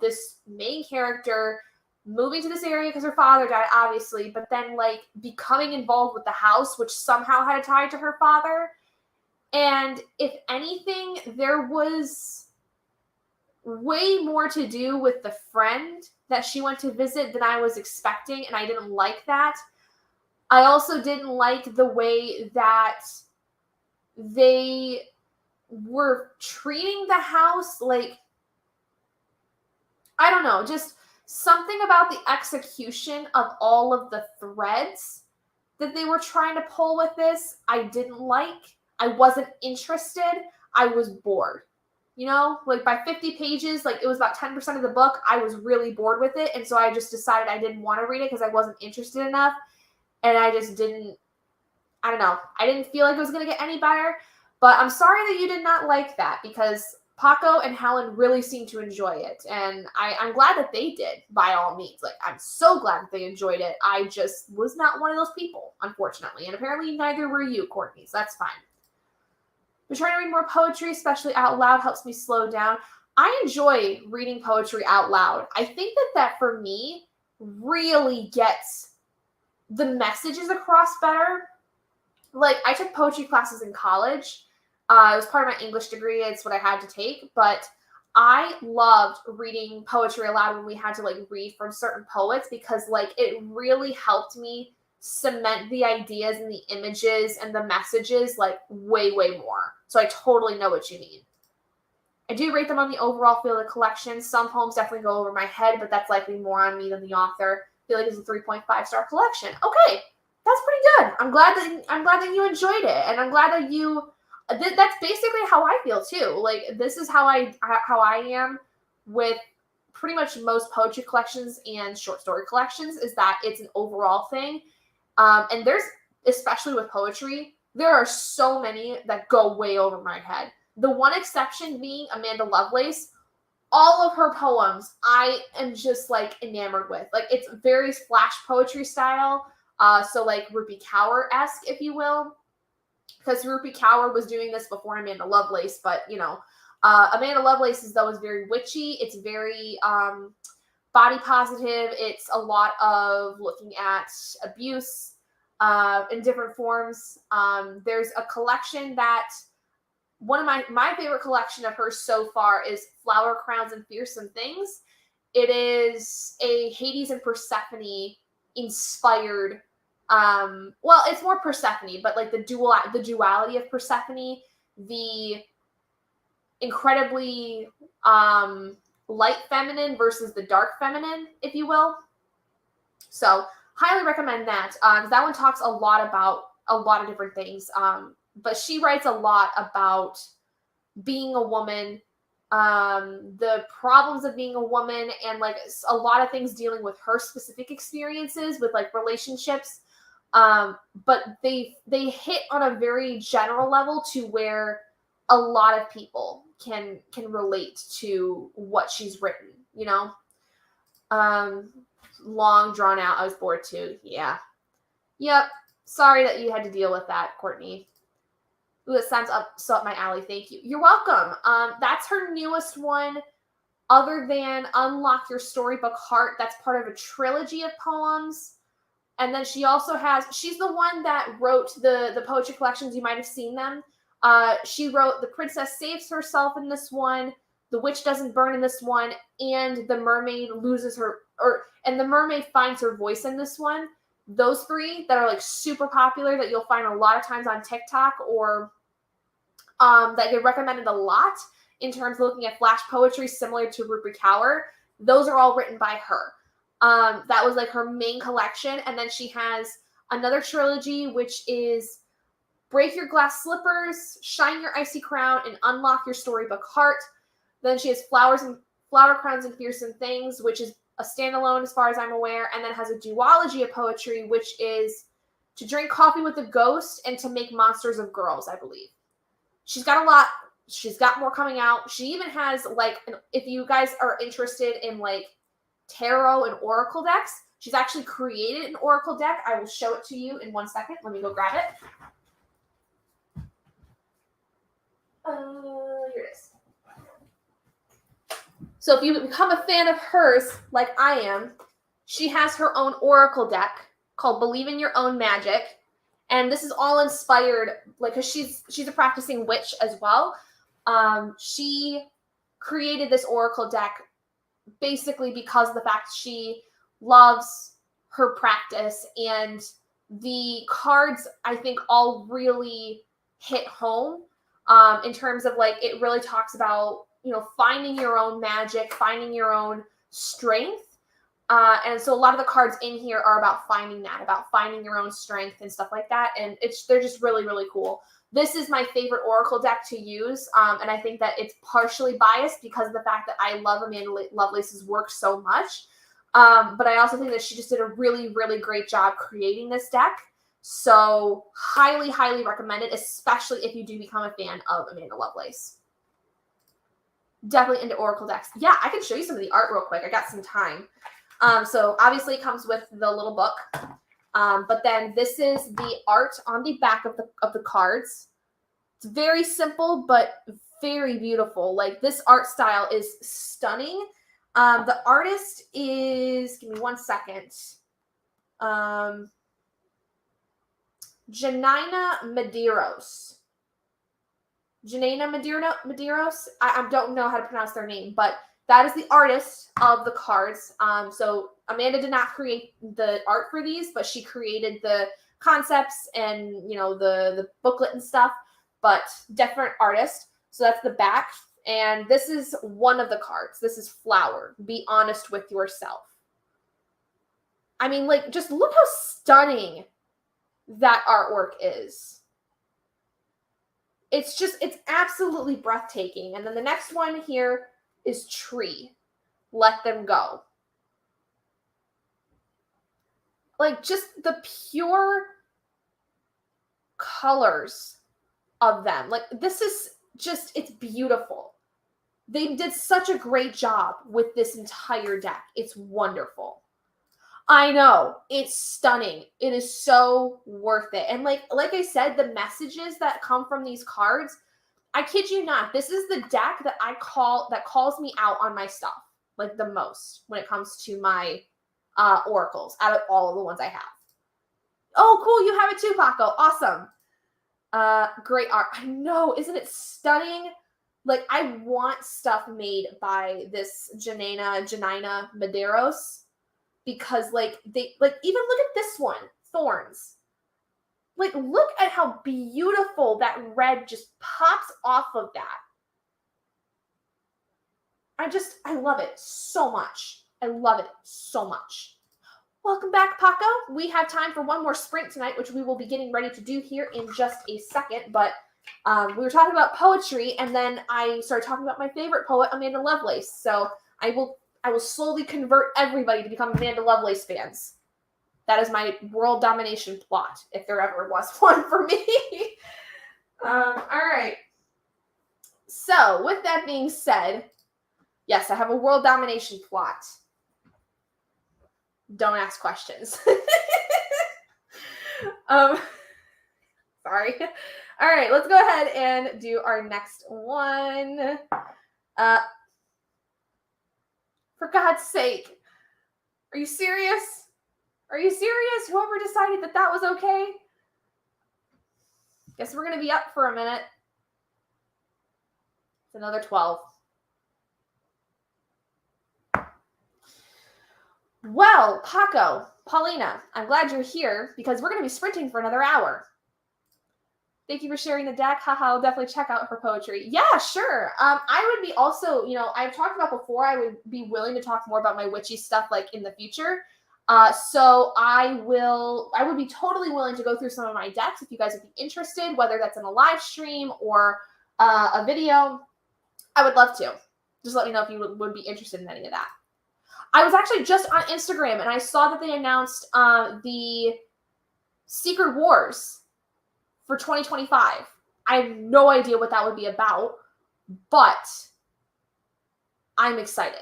this main character moving to this area because her father died, obviously, but then, like, becoming involved with the house, which somehow had a tie to her father. And if anything, there was way more to do with the friend that she went to visit than I was expecting, and I didn't like that. I also didn't like the way that they were treating the house like, I don't know, just something about the execution of all of the threads that they were trying to pull with this, I didn't like. I wasn't interested. I was bored. Like by 50 pages, like it was about 10% of the book, I was really bored with it. And so I just decided I didn't want to read it because I wasn't interested enough. And I just didn't, I don't know. I didn't feel like it was going to get any better. But I'm sorry that you did not like that, because Paco and Helen really seemed to enjoy it. And I'm glad that they did, by all means. Like, I'm so glad that they enjoyed it. I just was not one of those people, unfortunately. And apparently neither were you, Courtney. So that's fine. But trying to read more poetry, especially out loud, helps me slow down. I enjoy reading poetry out loud. I think that for me really gets the messages across better. Like, I took poetry classes in college. It was part of my English degree. It's what I had to take. But I loved reading poetry aloud when we had to, like, read from certain poets, because, like, it really helped me cement the ideas and the images and the messages, like, way, way more. So I totally know what you mean. I do rate them on the overall feel of the collection. Some poems definitely go over my head, but that's likely more on me than the author. I feel like it's a 3.5-star collection. Okay. That's pretty good. I'm glad that you enjoyed it, and I'm glad that you. That's basically how I feel too. Like, this is how I am with pretty much most poetry collections and short story collections, is that it's an overall thing. And there's, especially with poetry, there are so many that go way over my head. The one exception being Amanda Lovelace. All of her poems, I am just like enamored with. Like, it's very flash poetry style. So like Rupi Kaur-esque, if you will, because Rupi Kaur was doing this before Amanda Lovelace, but Amanda Lovelace's though is very witchy. It's very body positive. It's a lot of looking at abuse in different forms. There's a collection that one of my favorite collection of hers so far is Flower Crowns and Fearsome Things. It is a Hades and Persephone inspired. Well, it's more Persephone, but like the duality of Persephone, the incredibly light feminine versus the dark feminine, if you will. So highly recommend that, because that one talks a lot about a lot of different things. But she writes a lot about being a woman, the problems of being a woman, and like a lot of things dealing with her specific experiences with like relationships. But they hit on a very general level to where a lot of people can relate to what she's written, long drawn out. I was bored too. Yeah. Yep. Sorry that you had to deal with that, Courtney. Ooh, it sounds so up my alley. Thank you. You're welcome. That's her newest one, other than Unlock Your Storybook Heart. That's part of a trilogy of poems. And then she also she's the one that wrote the poetry collections. You might have seen them. She wrote The Princess Saves Herself in this one, The Witch Doesn't Burn in this one, and The Mermaid and The Mermaid Finds Her Voice in this one. Those three that are like super popular that you'll find a lot of times on TikTok or that get recommended a lot in terms of looking at flash poetry similar to Rupi Kaur. Those are all written by her. That was like her main collection. And then she has another trilogy, which is Break Your Glass Slippers, Shine Your Icy Crown, and Unlock Your Storybook Heart. Then she has Flower Crowns and Fearsome Things, which is a standalone as far as I'm aware, and then has a duology of poetry, which is To Drink Coffee with a Ghost and To Make Monsters of Girls, I believe. She's got a lot. She's got more coming out. She even has, like, if you guys are interested in, like, tarot and oracle decks, she's actually created an oracle deck. I will show it to you in 1 second. Let me go grab it. Here it is. So if you become a fan of hers, like I am, she has her own oracle deck called Believe in Your Own Magic. And this is all inspired, like, because she's a practicing witch as well. She created this oracle deck basically because of the fact she loves her practice, and the cards, I think, all really hit home in terms of, like, it really talks about, finding your own magic, finding your own strength. And so a lot of the cards in here are about finding your own strength and stuff like that. And they're just really, really cool. This is my favorite oracle deck to use. And I think that it's partially biased because of the fact that I love Amanda Lovelace's work so much. But I also think that she just did a really, really great job creating this deck. So highly, highly recommend it, especially if you do become a fan of Amanda Lovelace. Definitely into oracle decks. Yeah, I can show you some of the art real quick. I got some time. So obviously it comes with the little book. But then this is the art on the back of the cards. It's very simple, but very beautiful. Like, this art style is stunning. The artist is, give me 1 second. Janina Medeiros. I don't know how to pronounce their name, but that is the artist of the cards. So Amanda did not create the art for these, but she created the concepts and, the booklet and stuff, but different artist. So that's the back. And this is one of the cards. This is Flower. Be honest with yourself. I mean, like, just look how stunning that artwork is. It's absolutely breathtaking. And then the next one here is Tree. Let Them Go. Like, just the pure colors of them. Like, this is just, it's beautiful. They did such a great job with this entire deck. It's wonderful. I know. It's stunning. It is so worth it. And like I said, the messages that come from these cards, I kid you not, this is the deck that calls me out on my stuff like the most when it comes to my oracles out of all of the ones I have. Oh, cool, you have it too, Paco. Awesome. Great art. I know, isn't it stunning? Like, I want stuff made by this Janina Medeiros, because like they like, even look at this one, Thorns. Like, look at how beautiful that red just pops off of that. I love it so much. I love it so much. Welcome back, Paco. We have time for one more sprint tonight, which we will be getting ready to do here in just a second. But we were talking about poetry, and then I started talking about my favorite poet, Amanda Lovelace. So I will slowly convert everybody to become Amanda Lovelace fans. That is my world domination plot, if there ever was one for me. All right. So with that being said, yes, I have a world domination plot. Don't ask questions. Sorry. All right, let's go ahead and do our next one. For God's sake. Are you serious? Are you serious? Whoever decided that was okay? Guess we're going to be up for a minute. It's another 12. Well, Paco, Paulina, I'm glad you're here because we're going to be sprinting for another hour. Thank you for sharing the deck. Haha, I'll definitely check out her poetry. Yeah, sure. I would be also, I've talked about before, I would be willing to talk more about my witchy stuff like in the future. So I would be totally willing to go through some of my decks if you guys would be interested, whether that's in a live stream or a video. I would love to. Just let me know if you would be interested in any of that. I was actually just on Instagram and I saw that they announced the Secret Wars for 2025. I have no idea what that would be about, but I'm excited.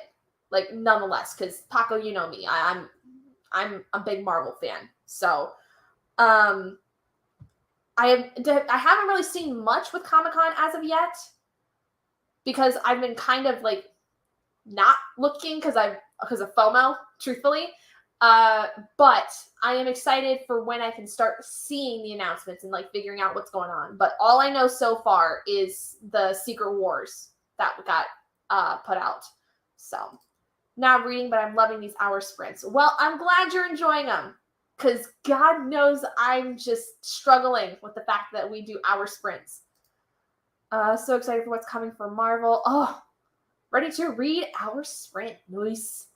Like, nonetheless, because Paco, you know me, I'm a big Marvel fan. So, I haven't really seen much with Comic-Con as of yet, because I've been kind of like not looking because of FOMO, truthfully. But I am excited for when I can start seeing the announcements and like figuring out what's going on. But all I know so far is the Secret Wars that got put out. So now I'm reading, but I'm loving these hour sprints. Well, I'm glad you're enjoying them, because God knows I'm just struggling with the fact that we do hour sprints. So excited for what's coming for Marvel. Oh, ready to read our sprint. Nice.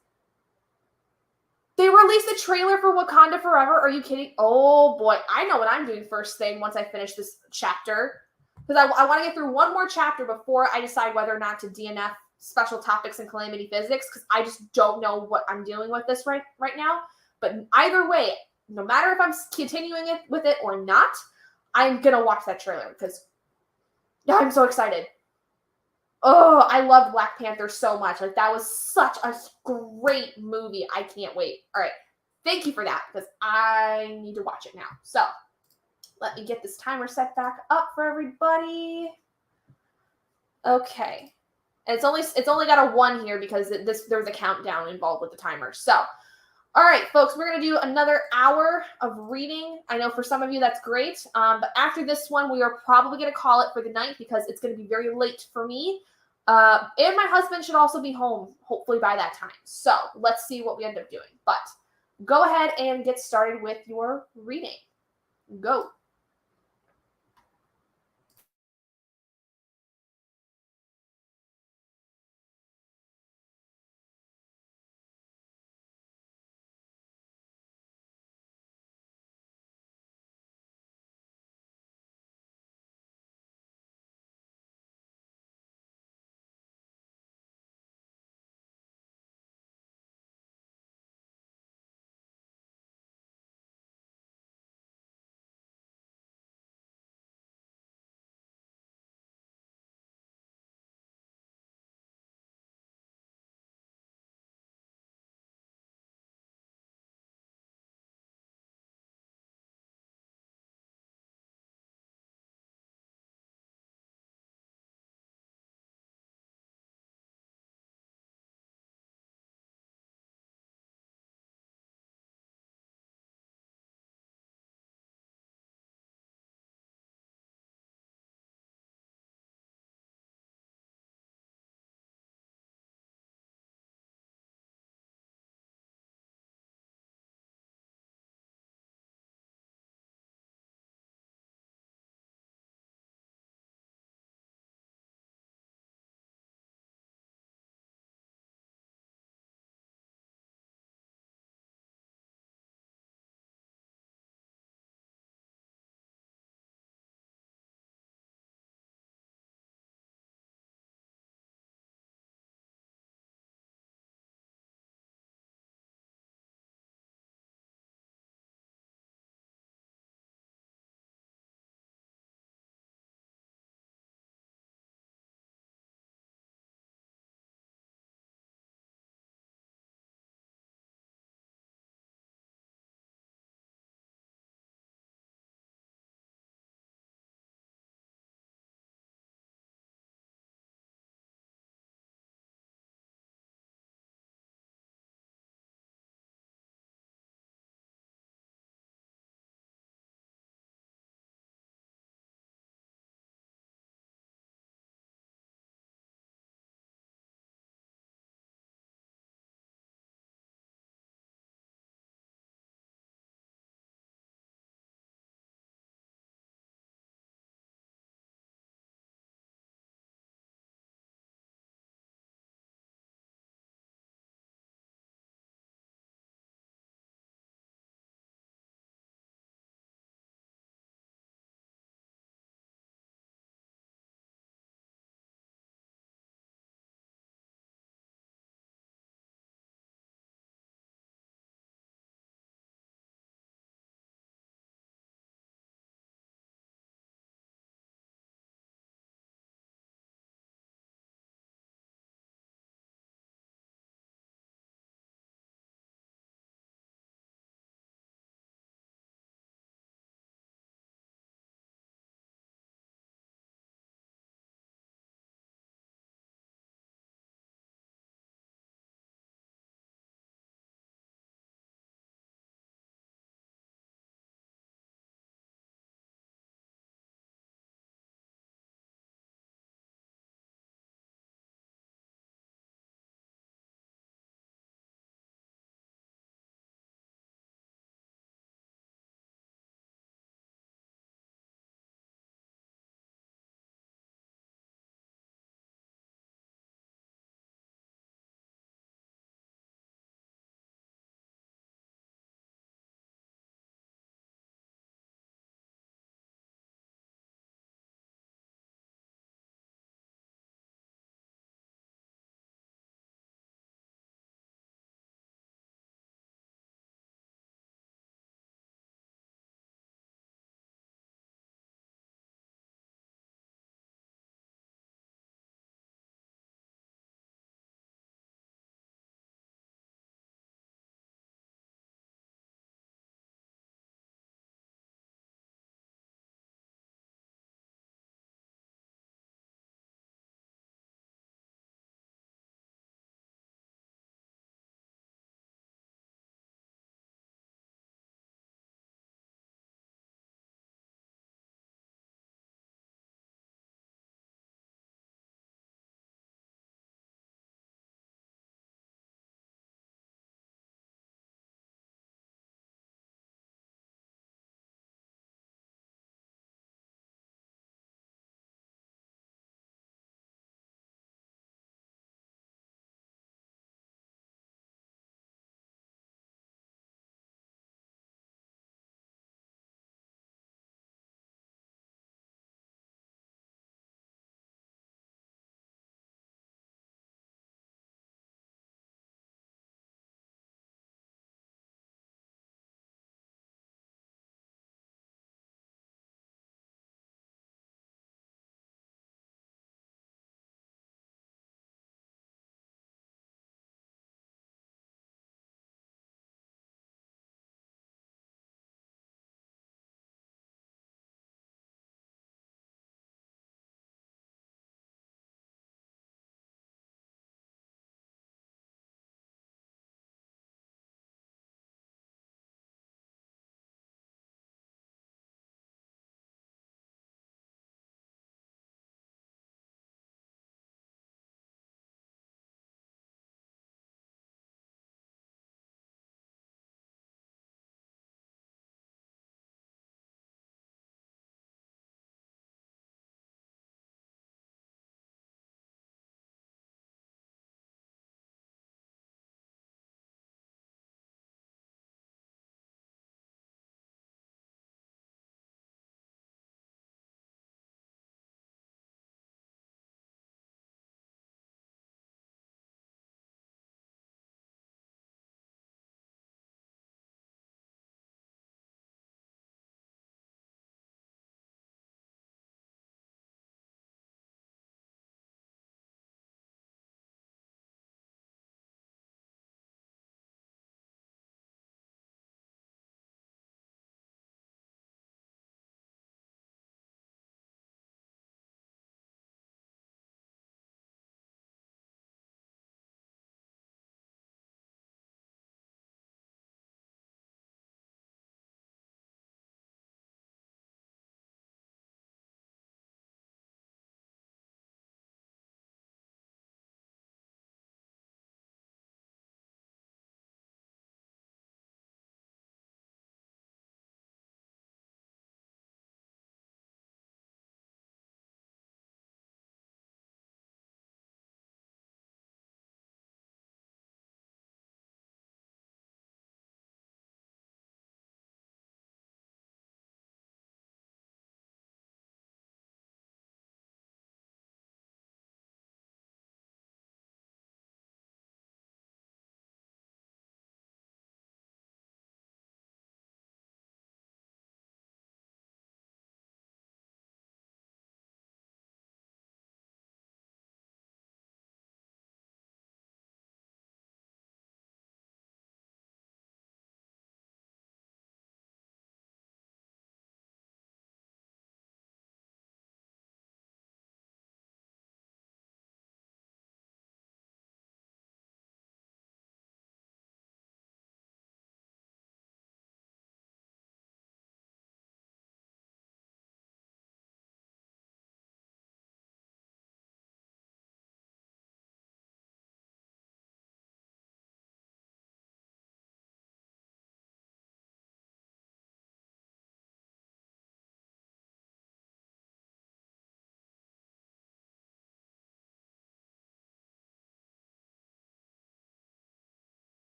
They released a trailer for Wakanda Forever. Are you kidding? Oh boy, I know what I'm doing first thing once I finish this chapter, because I want to get through one more chapter before I decide whether or not to DNF Special Topics and Calamity Physics, because I just don't know what I'm doing with this right now. But either way, no matter if I'm continuing it with it or not, I'm gonna watch that trailer because I'm so excited. Oh, I loved Black Panther so much. Like, that was such a great movie. I can't wait. All right. Thank you for that, because I need to watch it now. So let me get this timer set back up for everybody. Okay. And it's only got a 1 here because there's a countdown involved with the timer. So, all right, folks, we're going to do another hour of reading. I know for some of you that's great. But after this one, we are probably going to call it for the night because it's going to be very late for me. And my husband should also be home, hopefully by that time. So let's see what we end up doing. But go ahead and get started with your reading. Go.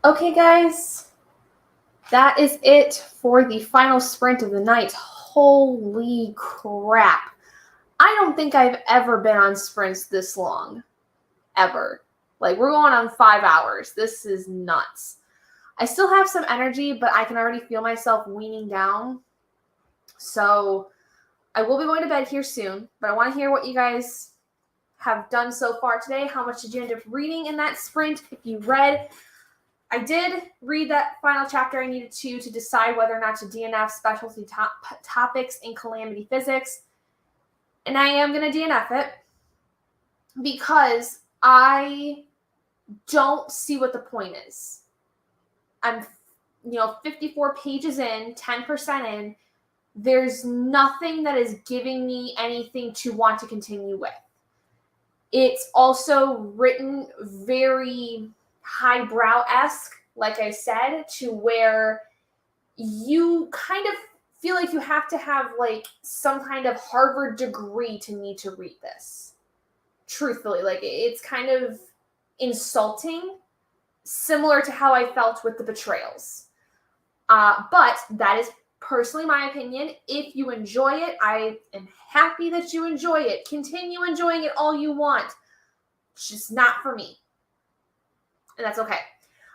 Okay, guys, that is it for the final sprint of the night. Holy crap. I don't think I've ever been on sprints this long. Ever. Like, we're going on 5 hours. This is nuts. I still have some energy, but I can already feel myself weaning down. So I will be going to bed here soon, but I want to hear what you guys have done so far today. How much did you end up reading in that sprint? If you read, I did read that final chapter I needed to decide whether or not to DNF specialty topics in Calamity Physics. And I am going to DNF it because I don't see what the point is. I'm 54 pages in, 10% in. There's nothing that is giving me anything to want to continue with. It's also written very highbrow-esque, like I said, to where you kind of feel like you have to have like some kind of Harvard degree to need to read this. Truthfully, like it's kind of insulting, similar to how I felt with the betrayals. But that is personally my opinion. If you enjoy it, I am happy that you enjoy it. Continue enjoying it all you want. It's just not for me. And that's okay.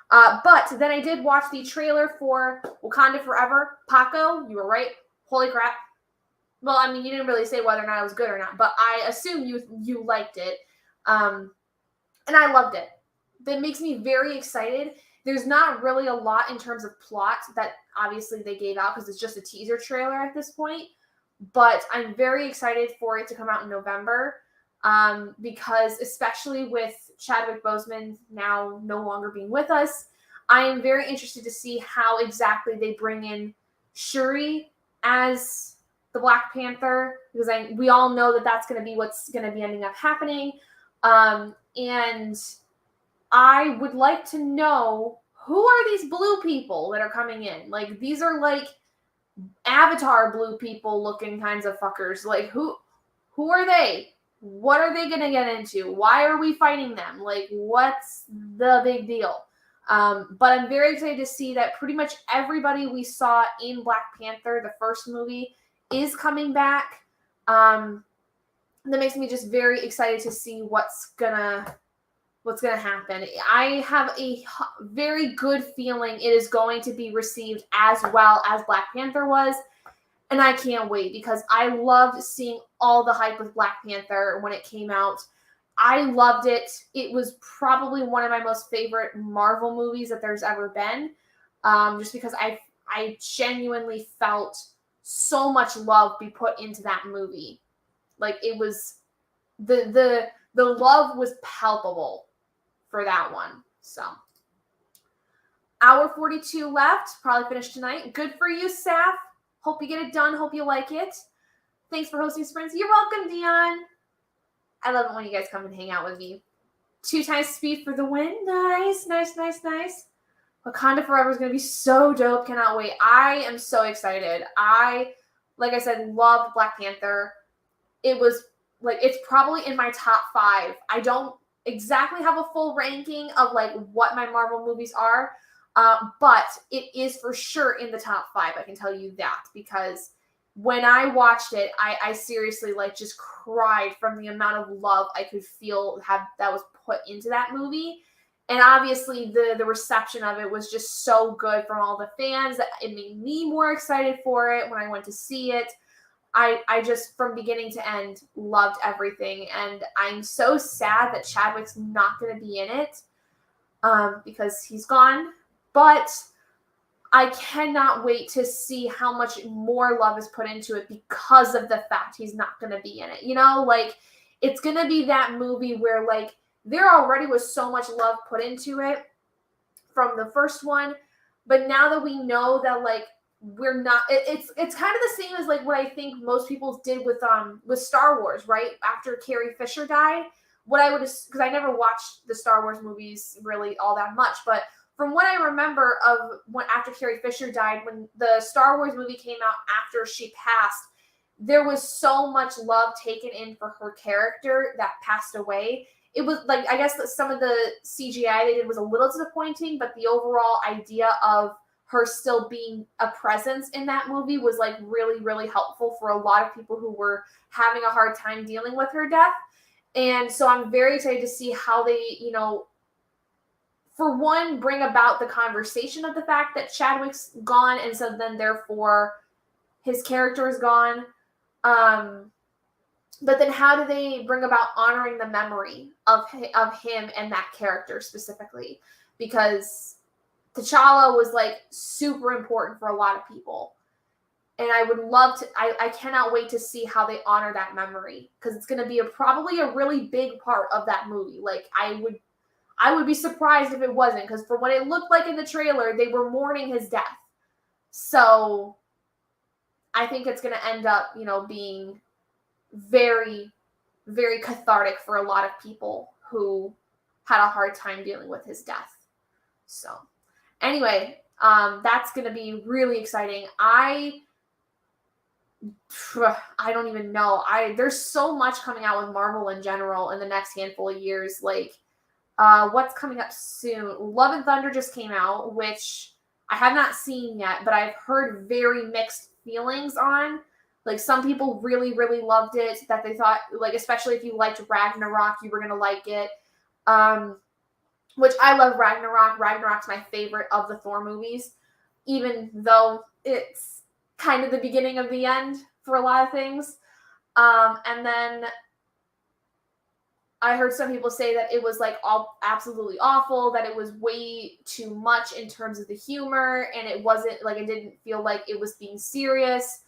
But then I did watch the trailer for Wakanda Forever. Paco, you were right. Holy crap. Well, I mean, you didn't really say whether or not it was good or not, but I assume you liked it. And I loved it. That makes me very excited. There's not really a lot in terms of plot that obviously they gave out because it's just a teaser trailer at this point. But I'm very excited for it to come out in November because especially with Chadwick Boseman now no longer being with us, I am very interested to see how exactly they bring in Shuri as the Black Panther because we all know that that's going to be what's going to be ending up happening. And I would like to know who are these blue people that are coming in? Like, these are like Avatar blue people looking kinds of fuckers. Like, who are they? What are they going to get into? Why are we fighting them? Like, what's the big deal? But I'm very excited to see that pretty much everybody we saw in Black Panther, the first movie, is coming back. That makes me just very excited to see what's gonna happen. I have a very good feeling it is going to be received as well as Black Panther was. And I can't wait because I loved seeing all the hype with Black Panther when it came out. I loved it. It was probably one of my most favorite Marvel movies that there's ever been. Just because I genuinely felt so much love be put into that movie. Like, it was the love was palpable for that one. So hour 42 left, probably finished tonight. Good for you, Saf. Hope you get it done. Hope you like it. Thanks for hosting sprints. You're welcome, Dion. I love it when you guys come and hang out with me. 2 times speed for the win. Nice. Wakanda Forever is going to be so dope. Cannot wait. I am so excited. Like I said, loved Black Panther. It was like, it's probably in my top 5. I don't exactly have a full ranking of like what my Marvel movies are, but it is for sure in the top 5. I can tell you that because when I watched it, I seriously like just cried from the amount of love I could feel that was put into that movie. And obviously the reception of it was just so good from all the fans that it made me more excited for it when I went to see it. I just, from beginning to end, loved everything. And I'm so sad that Chadwick's not going to be in it because he's gone. But I cannot wait to see how much more love is put into it because of the fact he's not going to be in it. You know, like, it's going to be that movie where, like, there already was so much love put into it from the first one. But now that we know that, like, we're not, it's kind of the same as like what I think most people did with Star Wars, right? After Carrie Fisher died, what I would, because I never watched the Star Wars movies really all that much, but from what I remember of when after Carrie Fisher died, when the Star Wars movie came out after she passed, there was so much love taken in for her character that passed away. it was like, I guess that some of the CGI they did was a little disappointing, but the overall idea of her still being a presence in that movie was like really, really helpful for a lot of people who were having a hard time dealing with her death. And so I'm very excited to see how they, for one, bring about the conversation of the fact that Chadwick's gone, and so then therefore his character is gone. But then how do they bring about honoring the memory of him and that character specifically? Because T'Challa was like super important for a lot of people. And I would love to, I cannot wait to see how they honor that memory, because it's going to be probably a really big part of that movie. Like I would be surprised if it wasn't, because for what it looked like in the trailer, they were mourning his death. So I think it's going to end up, being very, very cathartic for a lot of people who had a hard time dealing with his death. So anyway, that's going to be really exciting. I don't even know. There's so much coming out with Marvel in general in the next handful of years. Like, what's coming up soon? Love and Thunder just came out, which I have not seen yet, but I've heard very mixed feelings on. Like, some people really, really loved it, that they thought, like, especially if you liked Ragnarok, you were going to like it. Which I love Ragnarok. Ragnarok's my favorite of the Thor movies, even though it's kind of the beginning of the end for a lot of things. And then I heard some people say that it was like all absolutely awful, that it was way too much in terms of the humor, and it wasn't like, it didn't feel like it was being serious.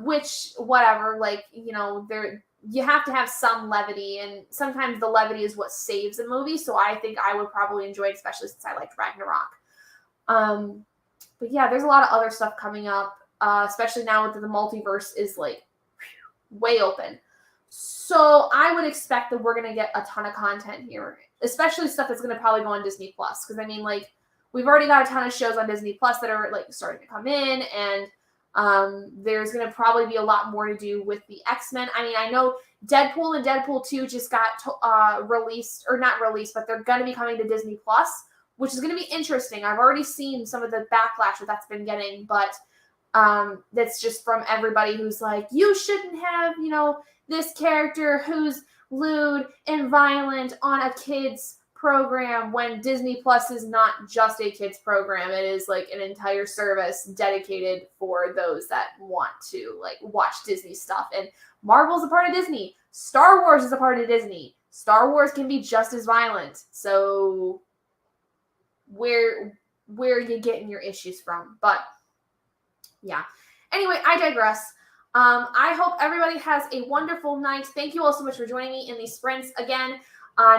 Which, whatever, like, you have to have some levity, and sometimes the levity is what saves a movie. So I think I would probably enjoy it, especially since I liked Ragnarok. But yeah, there's a lot of other stuff coming up, especially now that the multiverse is like way open. So I would expect that we're going to get a ton of content here, especially stuff that's going to probably go on Disney Plus. Because I mean, like, we've already got a ton of shows on Disney Plus that are like starting to come in, and there's going to probably be a lot more to do with the X-Men. I mean, I know Deadpool and Deadpool 2 just got released, or not released, but they're going to be coming to Disney Plus, which is going to be interesting. I've already seen some of the backlash that that's been getting, but that's just from everybody who's like, you shouldn't have, this character who's lewd and violent on a kid's program, when Disney Plus is not just a kids program. It is like an entire service dedicated for those that want to like watch Disney stuff. And Marvel's a part of Disney. Star Wars is a part of Disney. Star Wars can be just as violent. So where are you getting your issues from? But yeah. Anyway, I digress. I hope everybody has a wonderful night. Thank you all so much for joining me in these sprints. Again,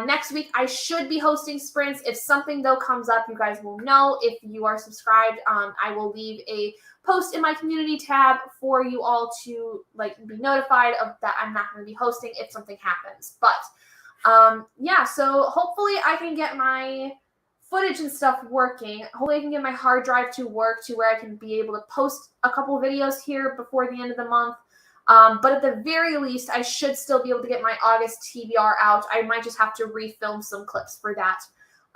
next week, I should be hosting sprints. If something, though, comes up, you guys will know. If you are subscribed, I will leave a post in my community tab for you all to be notified of that I'm not going to be hosting if something happens. But yeah, so hopefully I can get my footage and stuff working. Hopefully I can get my hard drive to work to where I can be able to post a couple videos here before the end of the month. But at the very least, I should still be able to get my August TBR out. I might just have to refilm some clips for that.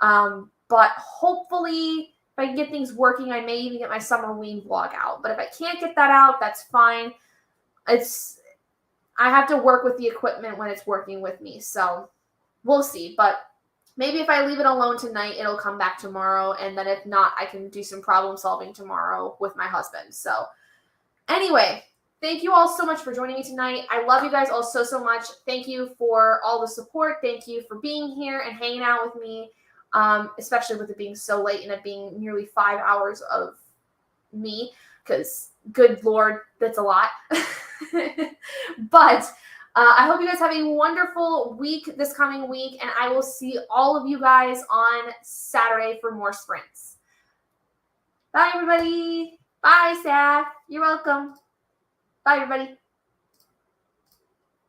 But hopefully, if I can get things working, I may even get my Summerween vlog out. But if I can't get that out, that's fine. I have to work with the equipment when it's working with me. So we'll see. But maybe if I leave it alone tonight, it'll come back tomorrow. And then if not, I can do some problem solving tomorrow with my husband. So anyway, thank you all so much for joining me tonight. I love you guys all so, so much. Thank you for all the support. Thank you for being here and hanging out with me, especially with it being so late and it being nearly 5 hours of me, because good Lord, that's a lot. But I hope you guys have a wonderful week this coming week, and I will see all of you guys on Saturday for more sprints. Bye, everybody. Bye, Saf. You're welcome. Bye, everybody.